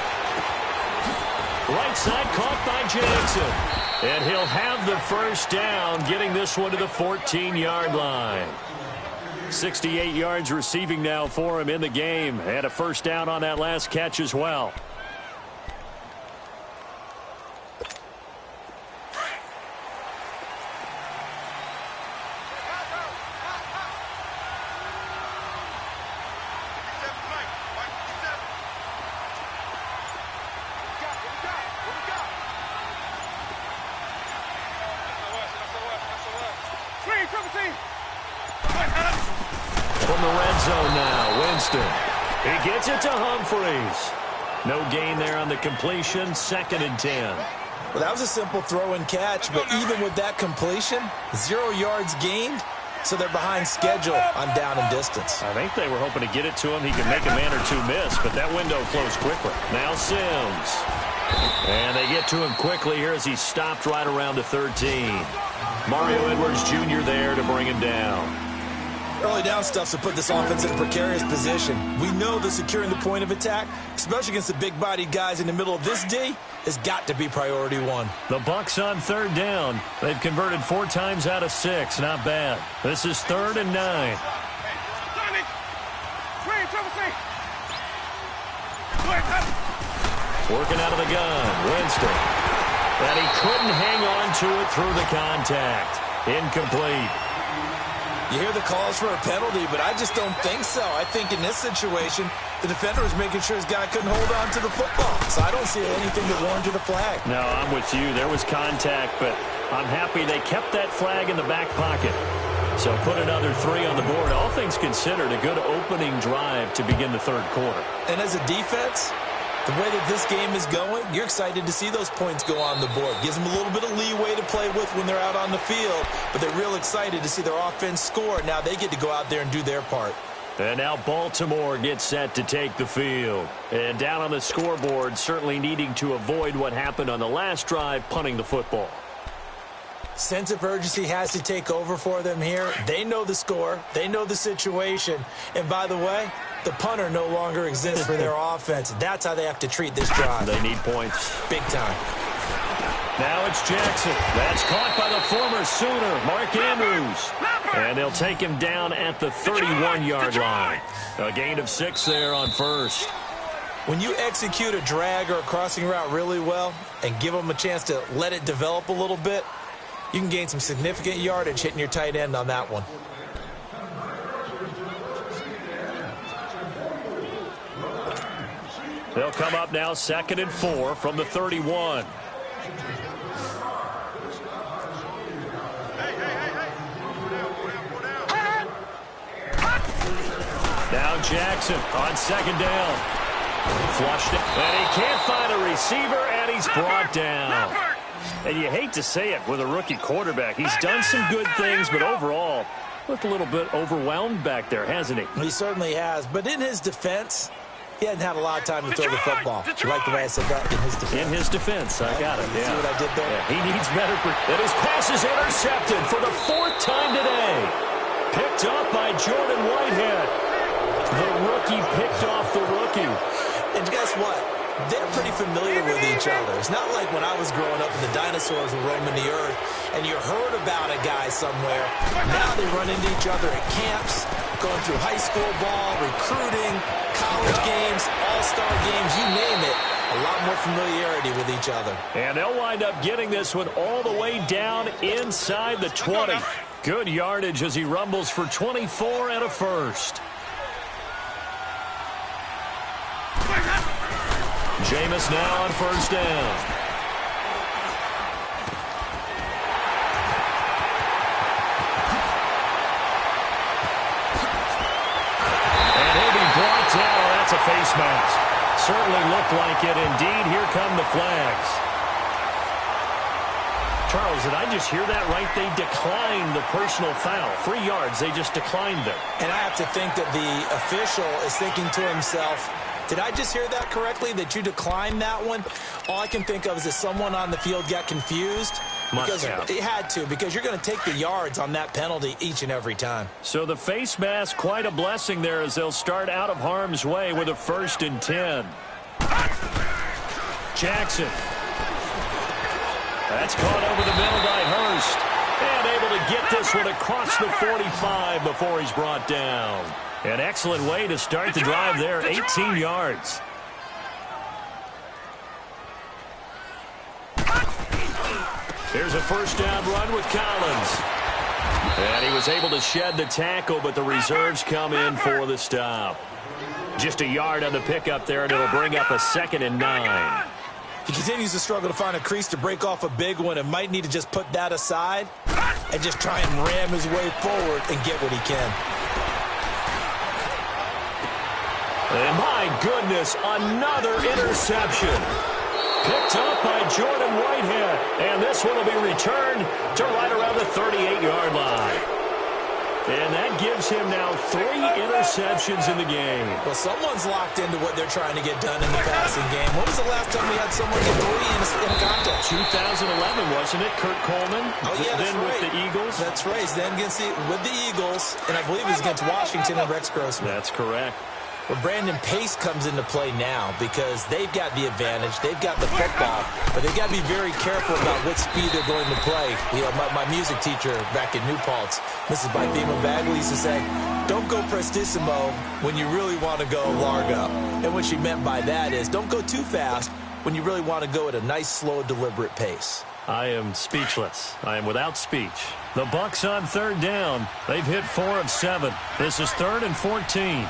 Right side caught by Jackson. And he'll have the first down, getting this one to the 14-yard line. 68 yards receiving now for him in the game. And a first down on that last catch as well. From the red zone now, Winston. He gets it to Humphreys. No gain there on the completion, 2nd and 10. Well, that was a simple throw and catch, but even with that completion, 0 yards gained, so they're behind schedule on down and distance. I think they were hoping to get it to him. He could make a man or two miss, but that window closed quickly. Now Sims. And they get to him quickly here as he's stopped right around the 13. Mario Edwards Jr. there to bring him down. Early down stuff to put this offense in a precarious position. We know that securing the point of attack, especially against the big-bodied guys in the middle of this D, has got to be priority 1. The Bucs on 3rd down. They've converted 4 times out of 6. Not bad. This is 3rd and 9. Working out of the gun, Winston. And he couldn't hang on to it through the contact. Incomplete. You hear the calls for a penalty, but I just don't think so. I think in this situation, the defender was making sure his guy couldn't hold on to the football. So I don't see anything that warranted a flag. No, I'm with you. There was contact, but I'm happy they kept that flag in the back pocket. So put another 3 on the board. All things considered, a good opening drive to begin the third quarter. And as a defense, the way that this game is going, you're excited to see those points go on the board. Gives them a little bit of leeway to play with when they're out on the field, but they're real excited to see their offense score. Now they get to go out there and do their part. And now Baltimore gets set to take the field. And down on the scoreboard, certainly needing to avoid what happened on the last drive, punting the football. Sense of urgency has to take over for them here. They know the score. They know the situation. And by the way, the punter no longer exists for their offense. That's how they have to treat this drive. They need points. Big time. Now it's Jackson. That's caught by the former Sooner, Mark Andrews. And they'll take him down at the 31-yard line. A gain of 6 there on first. When you execute a drag or a crossing route really well and give them a chance to let it develop a little bit, you can gain some significant yardage hitting your tight end on that one. They'll come up now 2nd and 4 from the 31. Now Jackson on 2nd down. Flushed it. And he can't find a receiver, and he's brought down. And you hate to say it with a rookie quarterback. He's done some good things, but overall, looked a little bit overwhelmed back there, hasn't he? He certainly has. But in his defense, he hasn't had a lot of time to throw the football. You like the way I said that? In his defense. In his defense, I got it. See what I did there? Yeah, he needs better. And his pass is intercepted for the 4th time today. Picked up by Jordan Whitehead. The rookie picked off the rookie. And guess what? They're pretty familiar with each other. It's not like when I was growing up and the dinosaurs were roaming the earth and you heard about a guy somewhere. Now they run into each other at camps, going through high school ball, recruiting, college games, all-star games, you name it. A lot more familiarity with each other. And they'll wind up getting this one all the way down inside the 20. Good yardage as he rumbles for 24 and a first. Jameis now on 1st down. And he'll be brought down. That's a face mask. Certainly looked like it. Indeed, here come the flags. Charles, did I just hear that right? They declined the personal foul. 3 yards, they just declined it. And I have to think that the official is thinking to himself, did I just hear that correctly, that you declined that one? All I can think of is that someone on the field got confused. Must have. It had to, because you're going to take the yards on that penalty each and every time. So the face mask, quite a blessing there as they'll start out of harm's way with a 1st and 10. Jackson. That's caught over the middle by Hurst. And able to get this one across the 45 before he's brought down. An excellent way to start the drive there, 18 yards. Here's a 1st down run with Collins. And he was able to shed the tackle, but the reserves come in for the stop. Just a yard on the pickup there, and it'll bring up a 2nd and 9. He continues to struggle to find a crease to break off a big one and might need to just put that aside and just try and ram his way forward and get what he can. And my goodness, another interception. Picked up by Jordan Whitehead. And this one will be returned to right around the 38-yard line. And that gives him now 3 interceptions in the game. Well, someone's locked into what they're trying to get done in the passing game. When was the last time we had someone get 3 in a contest? 2011, wasn't it? Kurt Coleman. Oh, yeah, that's then right. With the Eagles. That's right. Then with the Eagles, and I believe it was against Washington and Rex Grossman. That's correct. Well, Brandon, pace comes into play now because they've got the advantage. They've got the football, but they've got to be very careful about what speed they're going to play. You know, my music teacher back in New Paltz, Mrs. Bythema Bagley, used to say, Don't go prestissimo when you really want to go largo. And what she meant by that is don't go too fast when you really want to go at a nice, slow, deliberate pace. I am speechless. I am without speech. The Bucks on third down. They've hit 4 of 7. This is 3rd and 14.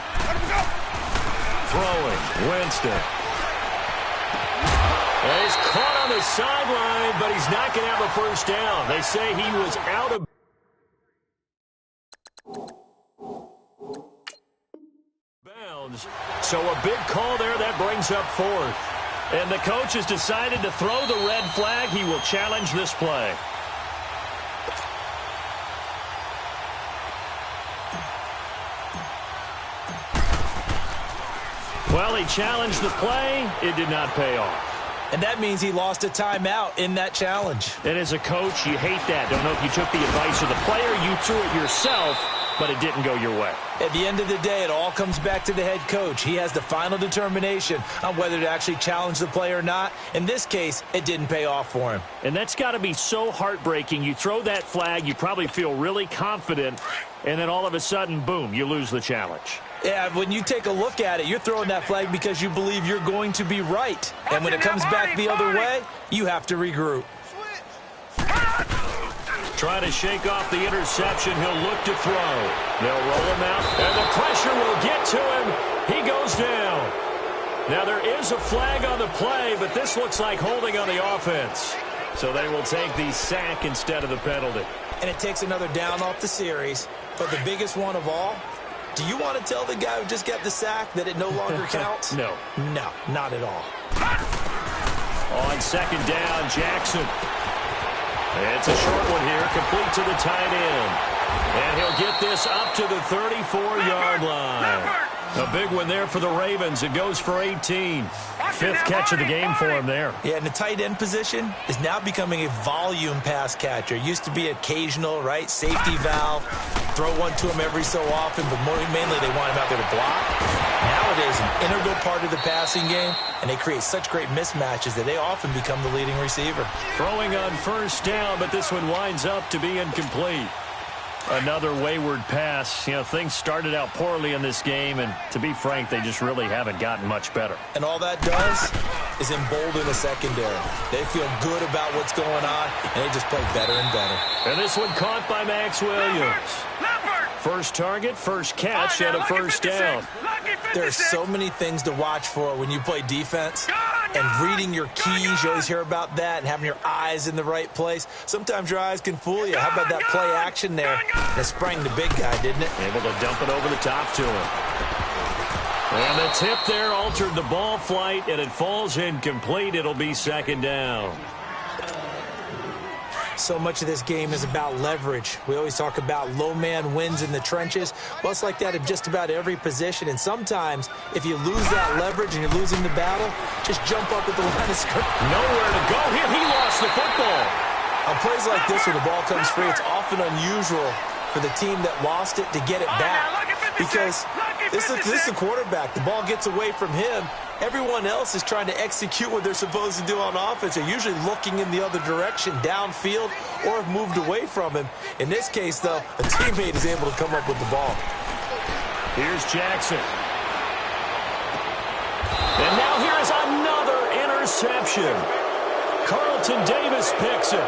Throwing, Winston. And he's caught on the sideline, but he's not going to have a first down. They say he was out of bounds. So a big call there that brings up 4th. And the coach has decided to throw the red flag. He will challenge this play. Well, he challenged the play. It did not pay off. And that means he lost a timeout in that challenge. And as a coach, you hate that. Don't know if you took the advice of the player, you threw it yourself, but it didn't go your way. At the end of the day, it all comes back to the head coach. He has the final determination on whether to actually challenge the play or not. In this case, it didn't pay off for him. And that's got to be so heartbreaking. You throw that flag, you probably feel really confident, and then all of a sudden, boom, you lose the challenge. Yeah, when you take a look at it, you're throwing that flag because you believe you're going to be right. And when it comes back the other way, you have to regroup. Trying to shake off the interception. He'll look to throw. They'll roll him out, and the pressure will get to him. He goes down. Now, there is a flag on the play, but this looks like holding on the offense. So they will take the sack instead of the penalty. And it takes another down off the series. But the biggest one of all, do you want to tell the guy who just got the sack that it no longer counts? No. No, not at all. On second down, Jackson. It's a short one here, complete to the tight end. And he'll get this up to the 34-yard line. A big one there for the Ravens. It goes for 18. 5th catch of the game for him there. Yeah, and the tight end position is now becoming a volume pass catcher. It used to be occasional, right? Safety valve. Throw one to him every so often, but mainly they want him out there to block. Nowadays, an integral part of the passing game, and they create such great mismatches that they often become the leading receiver. Throwing on first down, but this one winds up to be incomplete. Another wayward pass. You know, things started out poorly in this game, and to be frank, they just really haven't gotten much better. And all that does is embolden the secondary. They feel good about what's going on, and they just play better and better. And this one caught by Max Williams. First target, first catch, and a first down. There are so many things to watch for when you play defense. And reading your keys, you always hear about that, and having your eyes in the right place. Sometimes your eyes can fool you. How about that play action there? That sprang the big guy, didn't it? Able to dump it over the top to him. And the tip there altered the ball flight, and it falls incomplete. It'll be second down. So much of this game is about leverage. We always talk about low man wins in the trenches. Well, it's like that at just about every position. And sometimes, if you lose that leverage and you're losing the battle, just jump up at the line of scrimmage. Nowhere to go here. He lost the football. On plays like this, when the ball comes free, it's often unusual for the team that lost it to get it back. Because this is the quarterback. The ball gets away from him. Everyone else is trying to execute what they're supposed to do on offense. They're usually looking in the other direction, downfield, or have moved away from him. In this case, though, a teammate is able to come up with the ball. Here's Jackson. And now here is another interception. Carlton Davis picks it.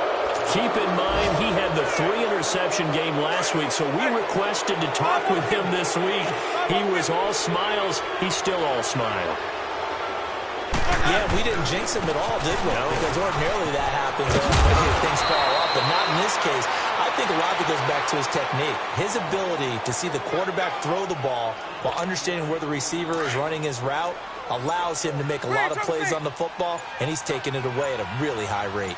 Keep in mind, he had the 3-interception game last week, so we requested to talk with him this week. He was all smiles. He's still all smile. Yeah, we didn't jinx him at all, did we? No. Because ordinarily that happens when things fall off, but not in this case. I think a lot of it goes back to his technique. His ability to see the quarterback throw the ball while understanding where the receiver is running his route allows him to make a lot of plays on the football, and he's taking it away at a really high rate.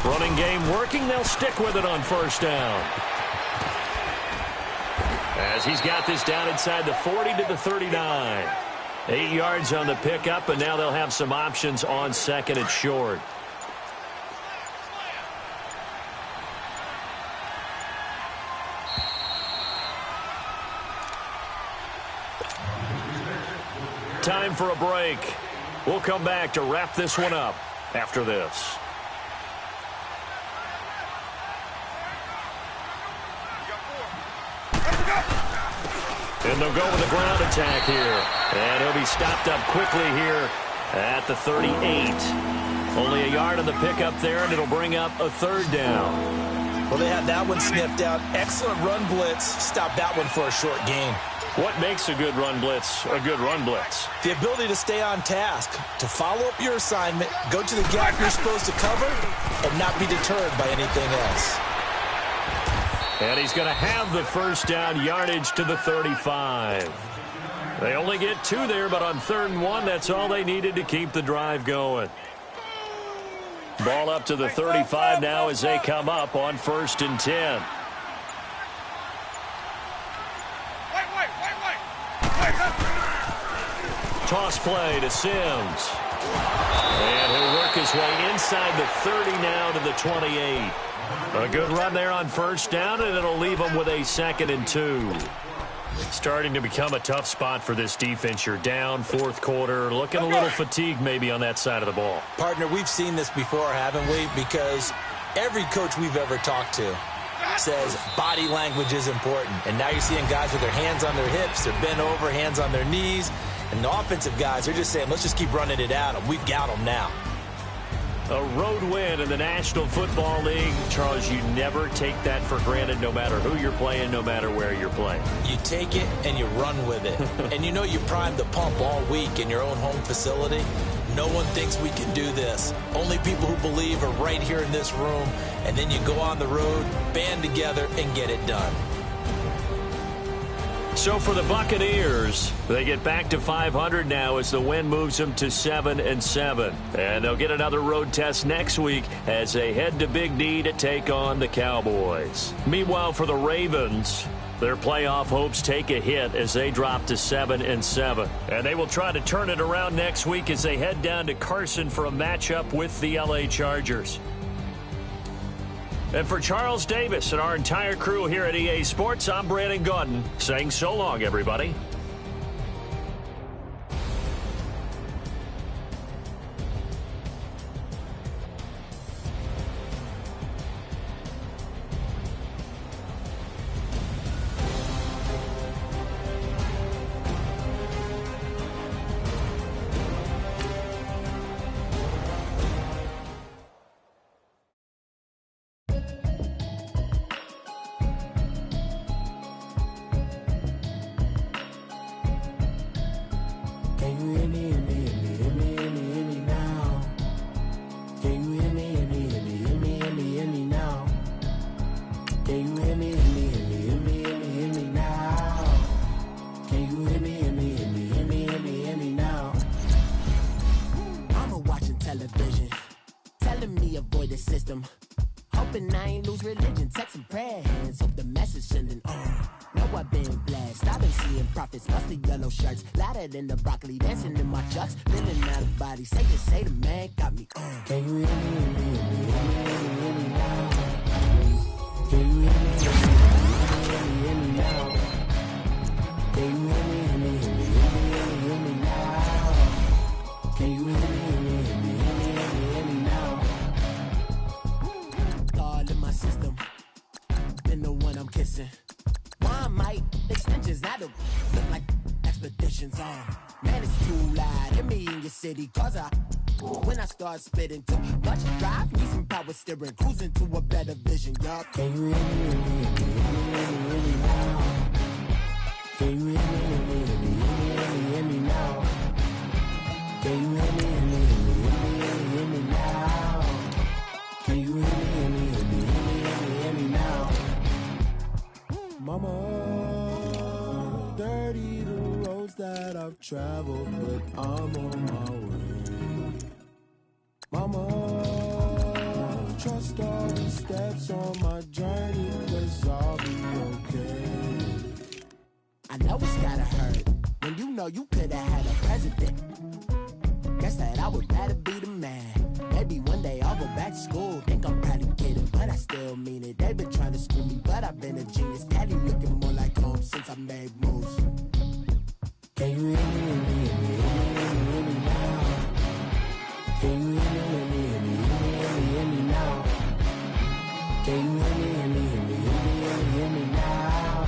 Running game working. They'll stick with it on first down. As he's got this down inside the 40 to the 39. 8 yards on the pickup, and now they'll have some options on second and short. Time for a break. We'll come back to wrap this one up after this. And they'll go with a ground attack here. And he'll be stopped up quickly here at the 38. Only a yard on the pickup there, and it'll bring up a third down. Well, they had that one sniffed out. Excellent run blitz. Stop that one for a short gain. What makes a good run blitz a good run blitz? The ability to stay on task, to follow up your assignment, go to the gap you're supposed to cover, and not be deterred by anything else. And he's going to have the first down, yardage to the 35. They only get 2 there, but on 3rd and 1, that's all they needed to keep the drive going. Ball up to the 35 now as they come up on 1st and 10. Toss play to Sims. And he'll work his way inside the 30 now to the 28. A good run there on 1st down, and it'll leave them with a 2nd and 2. Starting to become a tough spot for this defense. You're down 4th quarter, looking a little fatigued maybe on that side of the ball. Partner, we've seen this before, haven't we? Because every coach we've ever talked to says body language is important. And now you're seeing guys with their hands on their hips, they're bent over, hands on their knees. And the offensive guys are just saying, let's just keep running it at them. We've got them now. A road win in the National Football League. Charles, you never take that for granted no matter who you're playing, no matter where you're playing. You take it and you run with it. And you know you primed the pump all week in your own home facility. No one thinks we can do this. Only people who believe are right here in this room. And then you go on the road, band together, and get it done. So for the Buccaneers, they get back to 500 now as the win moves them to 7-7. And they'll get another road test next week as they head to Big D to take on the Cowboys. Meanwhile, for the Ravens, their playoff hopes take a hit as they drop to 7-7. And they will try to turn it around next week as they head down to Carson for a matchup with the LA Chargers. And for Charles Davis and our entire crew here at EA Sports, I'm Brandon Gaudin saying so long, everybody. In the broccoli, dancing in my chucks, feeling out of body. Say the man got me on. Can you hear me now? Can you hear me now? Can you hear me now? Can you hear me now? God in my system, been the one I'm kissing. Why might extensions that'll look like expeditions on. Man, it's too loud. Hit me in your city, cause when I start spitting too much drive, need some power steering, cruising to a better vision, y'all. Can you hear me now? Can you hear me now? Can you hear me now? Can you hear me now? Mama, dirty the roads that I've traveled, but I'm on my way. Mama, trust all the steps on my journey, 'cause I'll be okay. I know it's gotta hurt when you know you could've had a president. Guess that I would rather be the man. Maybe one day I'll go back to school. Think I'm probably kidding, but I still mean it. They've been trying to school me, but I've been a genius. Daddy looking more like home since I made moves. Can you hear me now? Can you hear me now? Can you hear me now?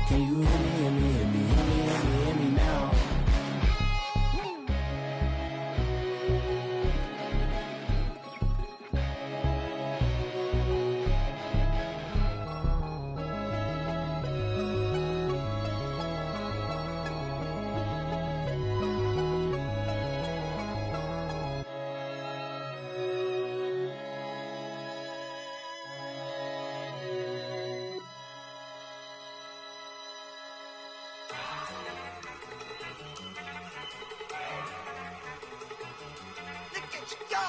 Can you hear me at you go.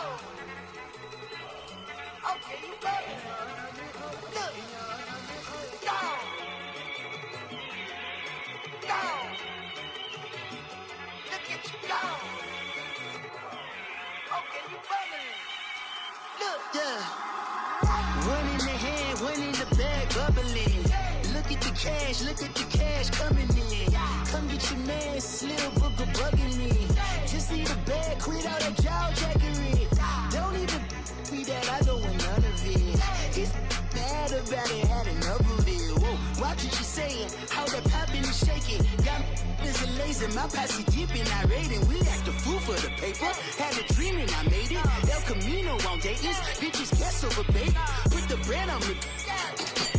Okay, you better. Look. Go. Go. Look at you go. Okay, you better. Look. Yeah. One in the hand, one in the bag, bubbling. Look at the cash coming in. Come get your man, Slim Booger bugging me. Just need a bag, quit all that jaw jackery. Don't even be that, I don't want none of it. He's mad about it, had enough of it. Whoa, watch what you saying, how that poppin' and shaking. Got is a laser, my posse deep and irate, and we act a fool for the paper. Had a dream and I made it. El Camino on Dayton's, bitches guess over bait. Put the bread on me.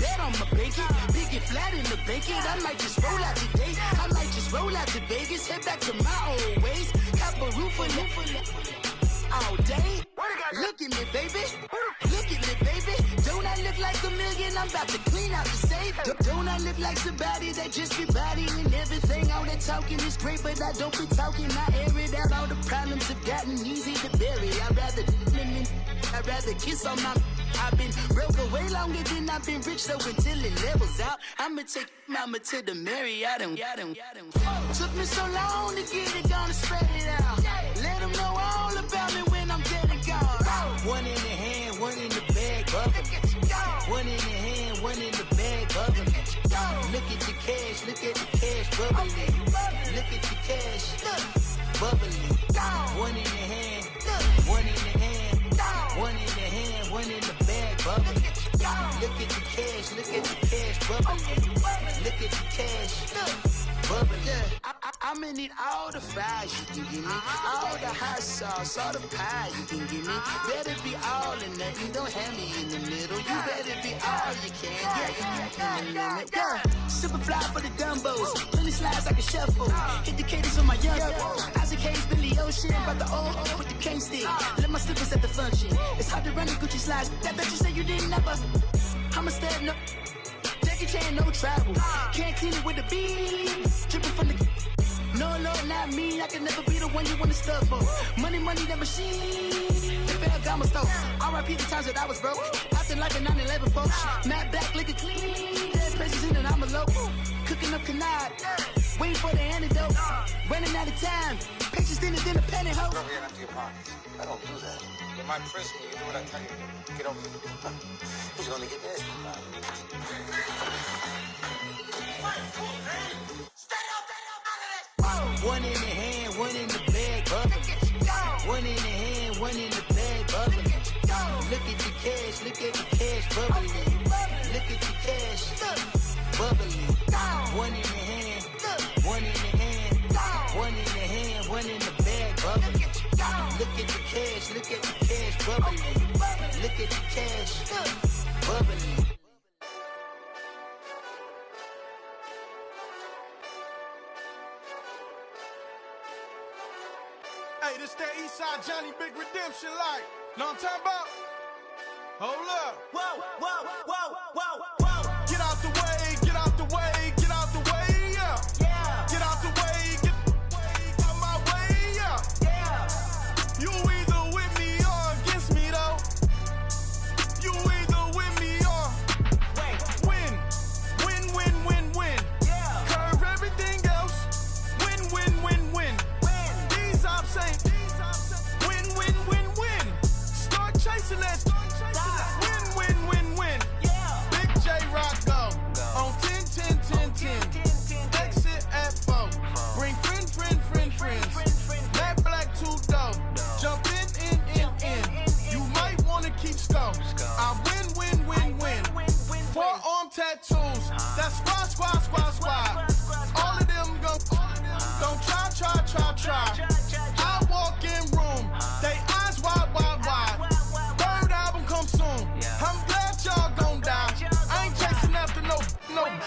Bet on my bacon, big and flat in the bacon. I might just roll out today. I might just roll out to Vegas, head back to my old ways. Cop a roof for all day. Look at me, baby. Look at me, baby. Don't I look like a million? I'm about to clean out the safe. Don't I look like somebody that just be bodying everything? All that talking is great, but I don't be talking. I air it out. All the problems have gotten easy to bury. I'd rather kiss on my. I've been broke away longer than I've been rich, so until it levels out, I'ma take mama to the Marriott and took me so long to get it, gonna spread it out. Let them know all about me when I'm dead and gone. One in the hand, one in the bag, bubbling. One in the hand, one in the bag, bubbling. Look at the cash, bubbling. Look at the cash, bubbling. One in the hand, one in the hand. One in the hand, one in the bag, bubbling. Look at the cash, bubbling. Look at the cash, bubbling. I'ma need all the fries you can give me, all the hot sauce, all the pie you can give me. Better be all or nothing, don't have me in the middle. You better be all you can, yeah. Super fly for the dumbos, plenty slides like a shuffle. Hit the cadence on my young Isaac Hayes, Billy Ocean, about the old with the cane stick. Let my slippers at the function. It's hard to run the Gucci slides. That bet you say you didn't never. I'ma stand up. Jackie Chan, no travel. Can't clean it with the beat. Dripping from the. No, Lord, not me. I can never be the one you wanna stuff for. Money, that machine. They fell down my stove. R.I.P. the times that I was broke. Acting like a 9/11 folks. Matte black, liquor clean. Dead places in and I'm a local. Cooking up canard. Waiting for the antidote. Running out of time. Patience thinner than a pantyhose. Go over here and empty your pockets. I don't do that. In my prison, you do what I tell you to. Get over here. He's gonna get nasty. One in the hand, one in the bag, bubbling. One in the hand, one in the bag, bubbling. Look at the cash, bubbling. Look at the cash, bubbling. One in the hand, one in the hand, one in the hand, one in the bag, bubbling. Look at the cash, bubbling. Look at the cash, bubbling. Hey, this that Eastside Johnny Big Redemption like. Know what I'm talking about? Hold up. Whoa. Get out the way, get out the way, get out the way, yeah. Get out the way, get out my way, yeah. You either with me or against me, though. You either with me or win. Yeah. Curve everything else. Win. These ops ain't win. Start chasing that. Win. Yeah. Big J Rock go. On 10. Exit at 4. Bring friends. Matt Black 2 dope. Jump in. You might wanna keep scope. I win. 4-arm tattoos. That's squad. All of them go. Don't try. I walk in room. They eyes wide. Third album come soon. I'm glad y'all gon' die. I ain't chasing after no.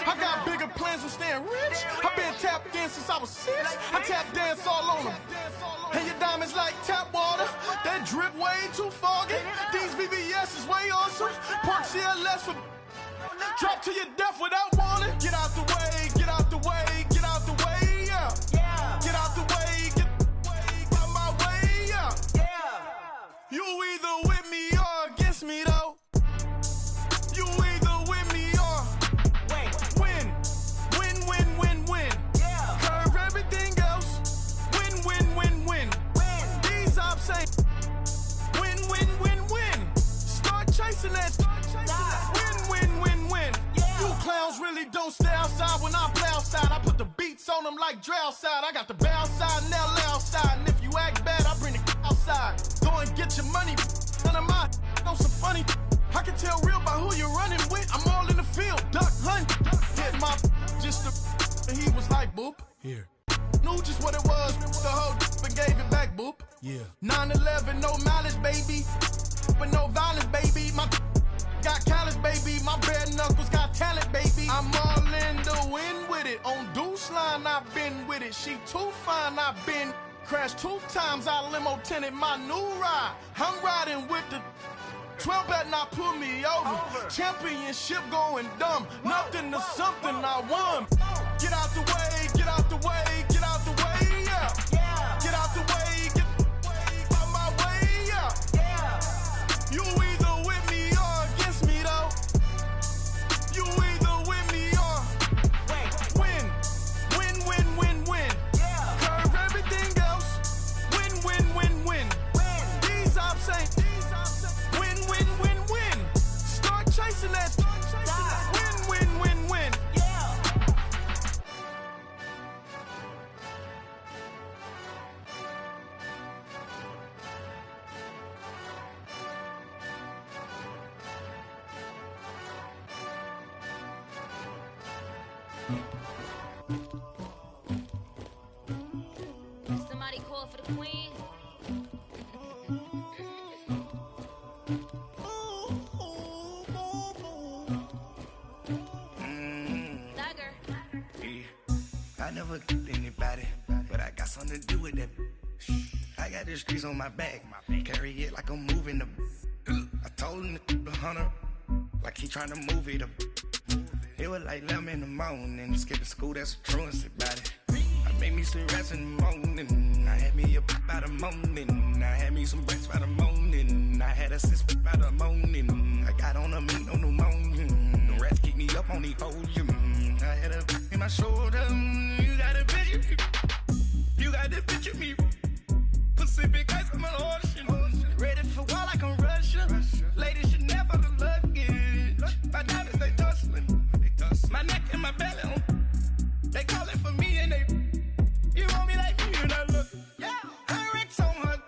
I got bigger plans than staying rich. I been tapped in since I was 6. I tap dance all on them. And your diamonds like tap water. That drip way too foggy. These BBS is way awesome. Park CLS for. Drop to your death without warning. Get out the way, yeah. Get out the way, get out my way, yeah. chasing that. Win. You clowns really don't stay outside when I play outside. I put the beats on them like Dre outside. I got the bounce side and LA outside. And if you act bad, I bring the outside. Go and get your money. None of my on some funny. I can tell real by who you're running with. I'm all in the field. Duck hunt. Hit my just the. And he was like, boop. Here. Knew just what it was. The whole and gave it back, boop. Yeah. 9/11, no malice, baby. But no violence, baby. My got callous, baby. My bare knuckles got talent, baby. I'm all in the wind with it. On Deuce line, I've been with it. She too fine, I've been crashed 2 times. I limo tinted my new ride. I'm riding with the 12 better not pull me over. Championship going dumb. Nothing to something I won. Get out the way, get out the way, get out the way, yeah. Get out the way, get out my way, yeah. You either with me or against me, though. You either with me or win. Curve everything else. Win. These ops ain't win. Start chasing that. Win. Somebody call for the queen. I never killed anybody, but I got something to do with that. I got the streets on my back, carry it like I'm moving the. I told him the hunter, like he trying to move it up. It was like 11 in the morning, skipping school, that's a truancy about it. I made me some rest in the morning, I had me up by the morning, I had me some breaks by the morning, I had a sis by the morning, I got on a meat on the morning, the rats keep me up on the podium, I had a in my shoulder, you got a picture me, you got to picture me, Pacific ice on my ocean, ready for war like I'm Russia, ladies should never the luggage, my diamonds they tussling, my neck and my belly on, they calling for me and they, you want me like me and I look, yeah, her Rex on her,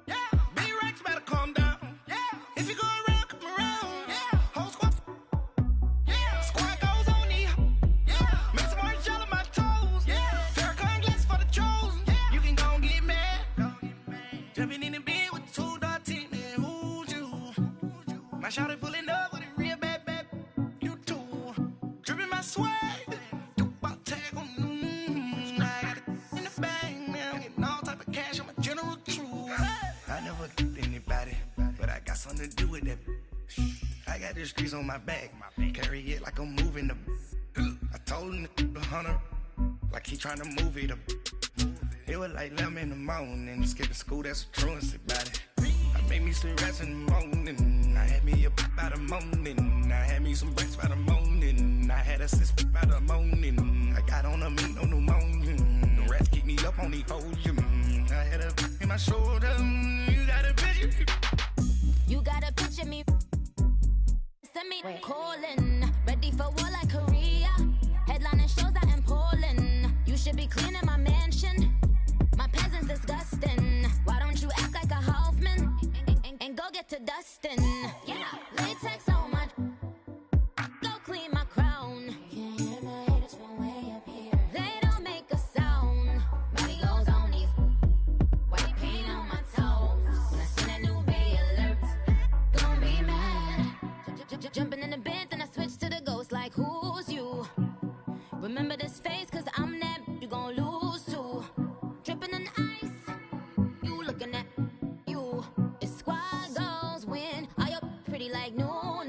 yeah, B-Rex better calm down, yeah, if you go around, come around, yeah, whole squad, yeah, squad goes on the, yeah, make some orange gel on my toes, yeah, Farrakhan glass for the chosen, yeah, you can go and get mad, jumping in the bed with 2 dark teeth, man, who's you, my shawty pulling up with a real bad, you too, dripping my swag, do about tag on, I got it in the bag, man, I'm getting all type of cash, I'm a general true, I never killed anybody, but I got something to do with that, I got the streets on my back, carry it like I'm moving the, I told him the hunter, like he trying to move it up, it was like 11 in the morning, skipping school, that's a truancy about it, I made me some rest in the morning, I had me up by the morning, I had me some breaks by the morning, I had a sis by the morning, I got on a meat on the morning, the rats keep me up on the podium, I had a in my shoulder, you got a picture me. You gotta picture me. Send me calling. Ready for war like Korea. Headlining shows out in Poland. You should be cleaning my mansion. My peasants disgusting. Why don't you act like a Hoffman and go get to dustin'? Yeah, latex on my. Go clean my crown. Can't hear my haters from way up here. They don't make a sound. Money goes on these. White paint on my toes. When I see that new bay alert, gon' be mad. Jumping in the bed, then I switch to the ghost like who's you? Remember this face, cause I'm that you gon' lose too. Dripping in ice, you looking at you. It's squad goals win. Are you pretty like no?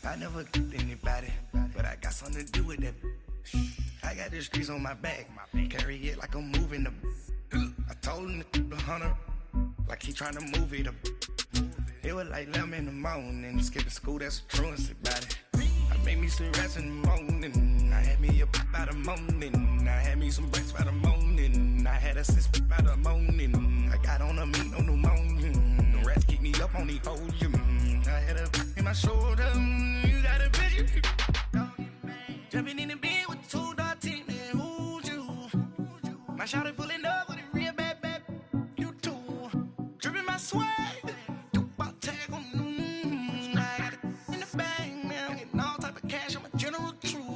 I never killed anybody, but I got something to do with that. I got the streets on my back, carry it like I'm moving the. I told him the hunter, like he trying to move it up. It was like 11 in the morning, skipping school, that's a truancy about it. I made me some rest in the morning, I had me up by the morning, I had me some breaks by the morning, I had a sis by the morning, I got on a meat on the morning, the rats keep me up on the podium, I had a in my my shoulder. You got a picture. Jumping in the bed with 2 dark teeth, man, who's you? My shawty pulling up with a real bad, you too. Dripping my swag, you about tag on, I got it in the bag, man, I'm getting all type of cash, I'm a general truth.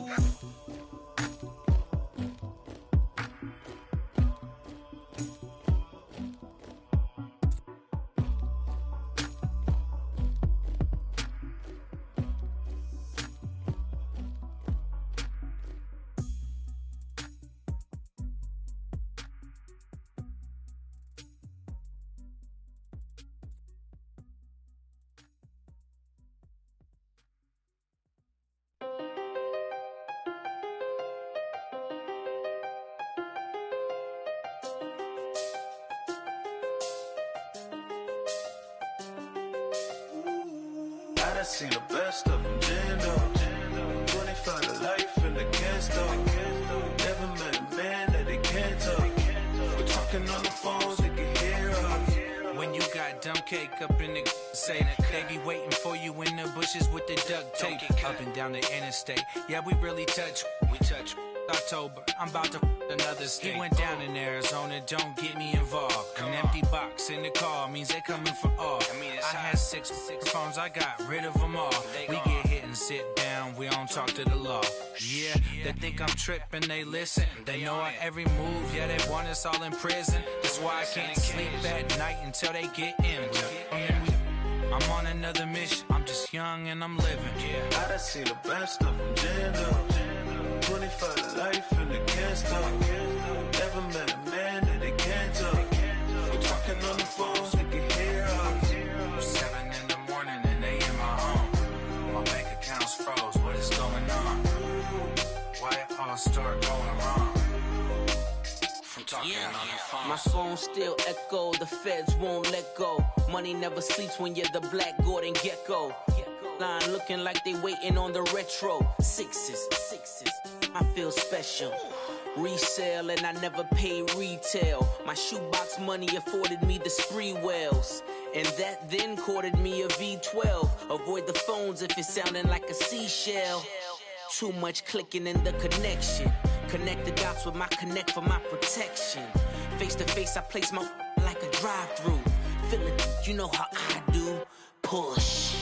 I done seen the best of them, Jando. 25 to life in the Cansto. Never met a man that they can't talk. We're talking on the phones, they can hear us. When you got dumb cake up in the say that they be waiting for you in the bushes with the duct tape up and down the interstate. Yeah, we really touch. We touch. October, I'm about to another state. He went down in Arizona, don't get me involved. An empty box in the car means they coming for all. I had six phones, I got rid of them all. We get hit and sit down, we don't talk to the law. Yeah, they think I'm tripping, they listen. They know our every move, yeah, they want us all in prison. That's why I can't sleep at night until they get in. I'm on another mission, I'm just young and I'm living. Yeah, I done seen the best of them, Jando. 25 to life in the can't stop. Never met a man that they can't talk. We're talking on the phones, they can hear us. 7 in the morning and they in my home. My bank account's froze, what is going on? Why it all start going wrong? From talking on the phone. My phone still echo, the feds won't let go. Money never sleeps when you're the Black Gordon Gecko. Line looking like they waiting on the retro. Sixes, I feel special. Resale and I never pay retail. My shoebox money afforded me the spree wells. And that then courted me a V12. Avoid the phones if it's sounding like a seashell. Too much clicking in the connection. Connect the dots with my connect for my protection. Face to face I place my like a drive-through. Feel it, you know how I do. Push.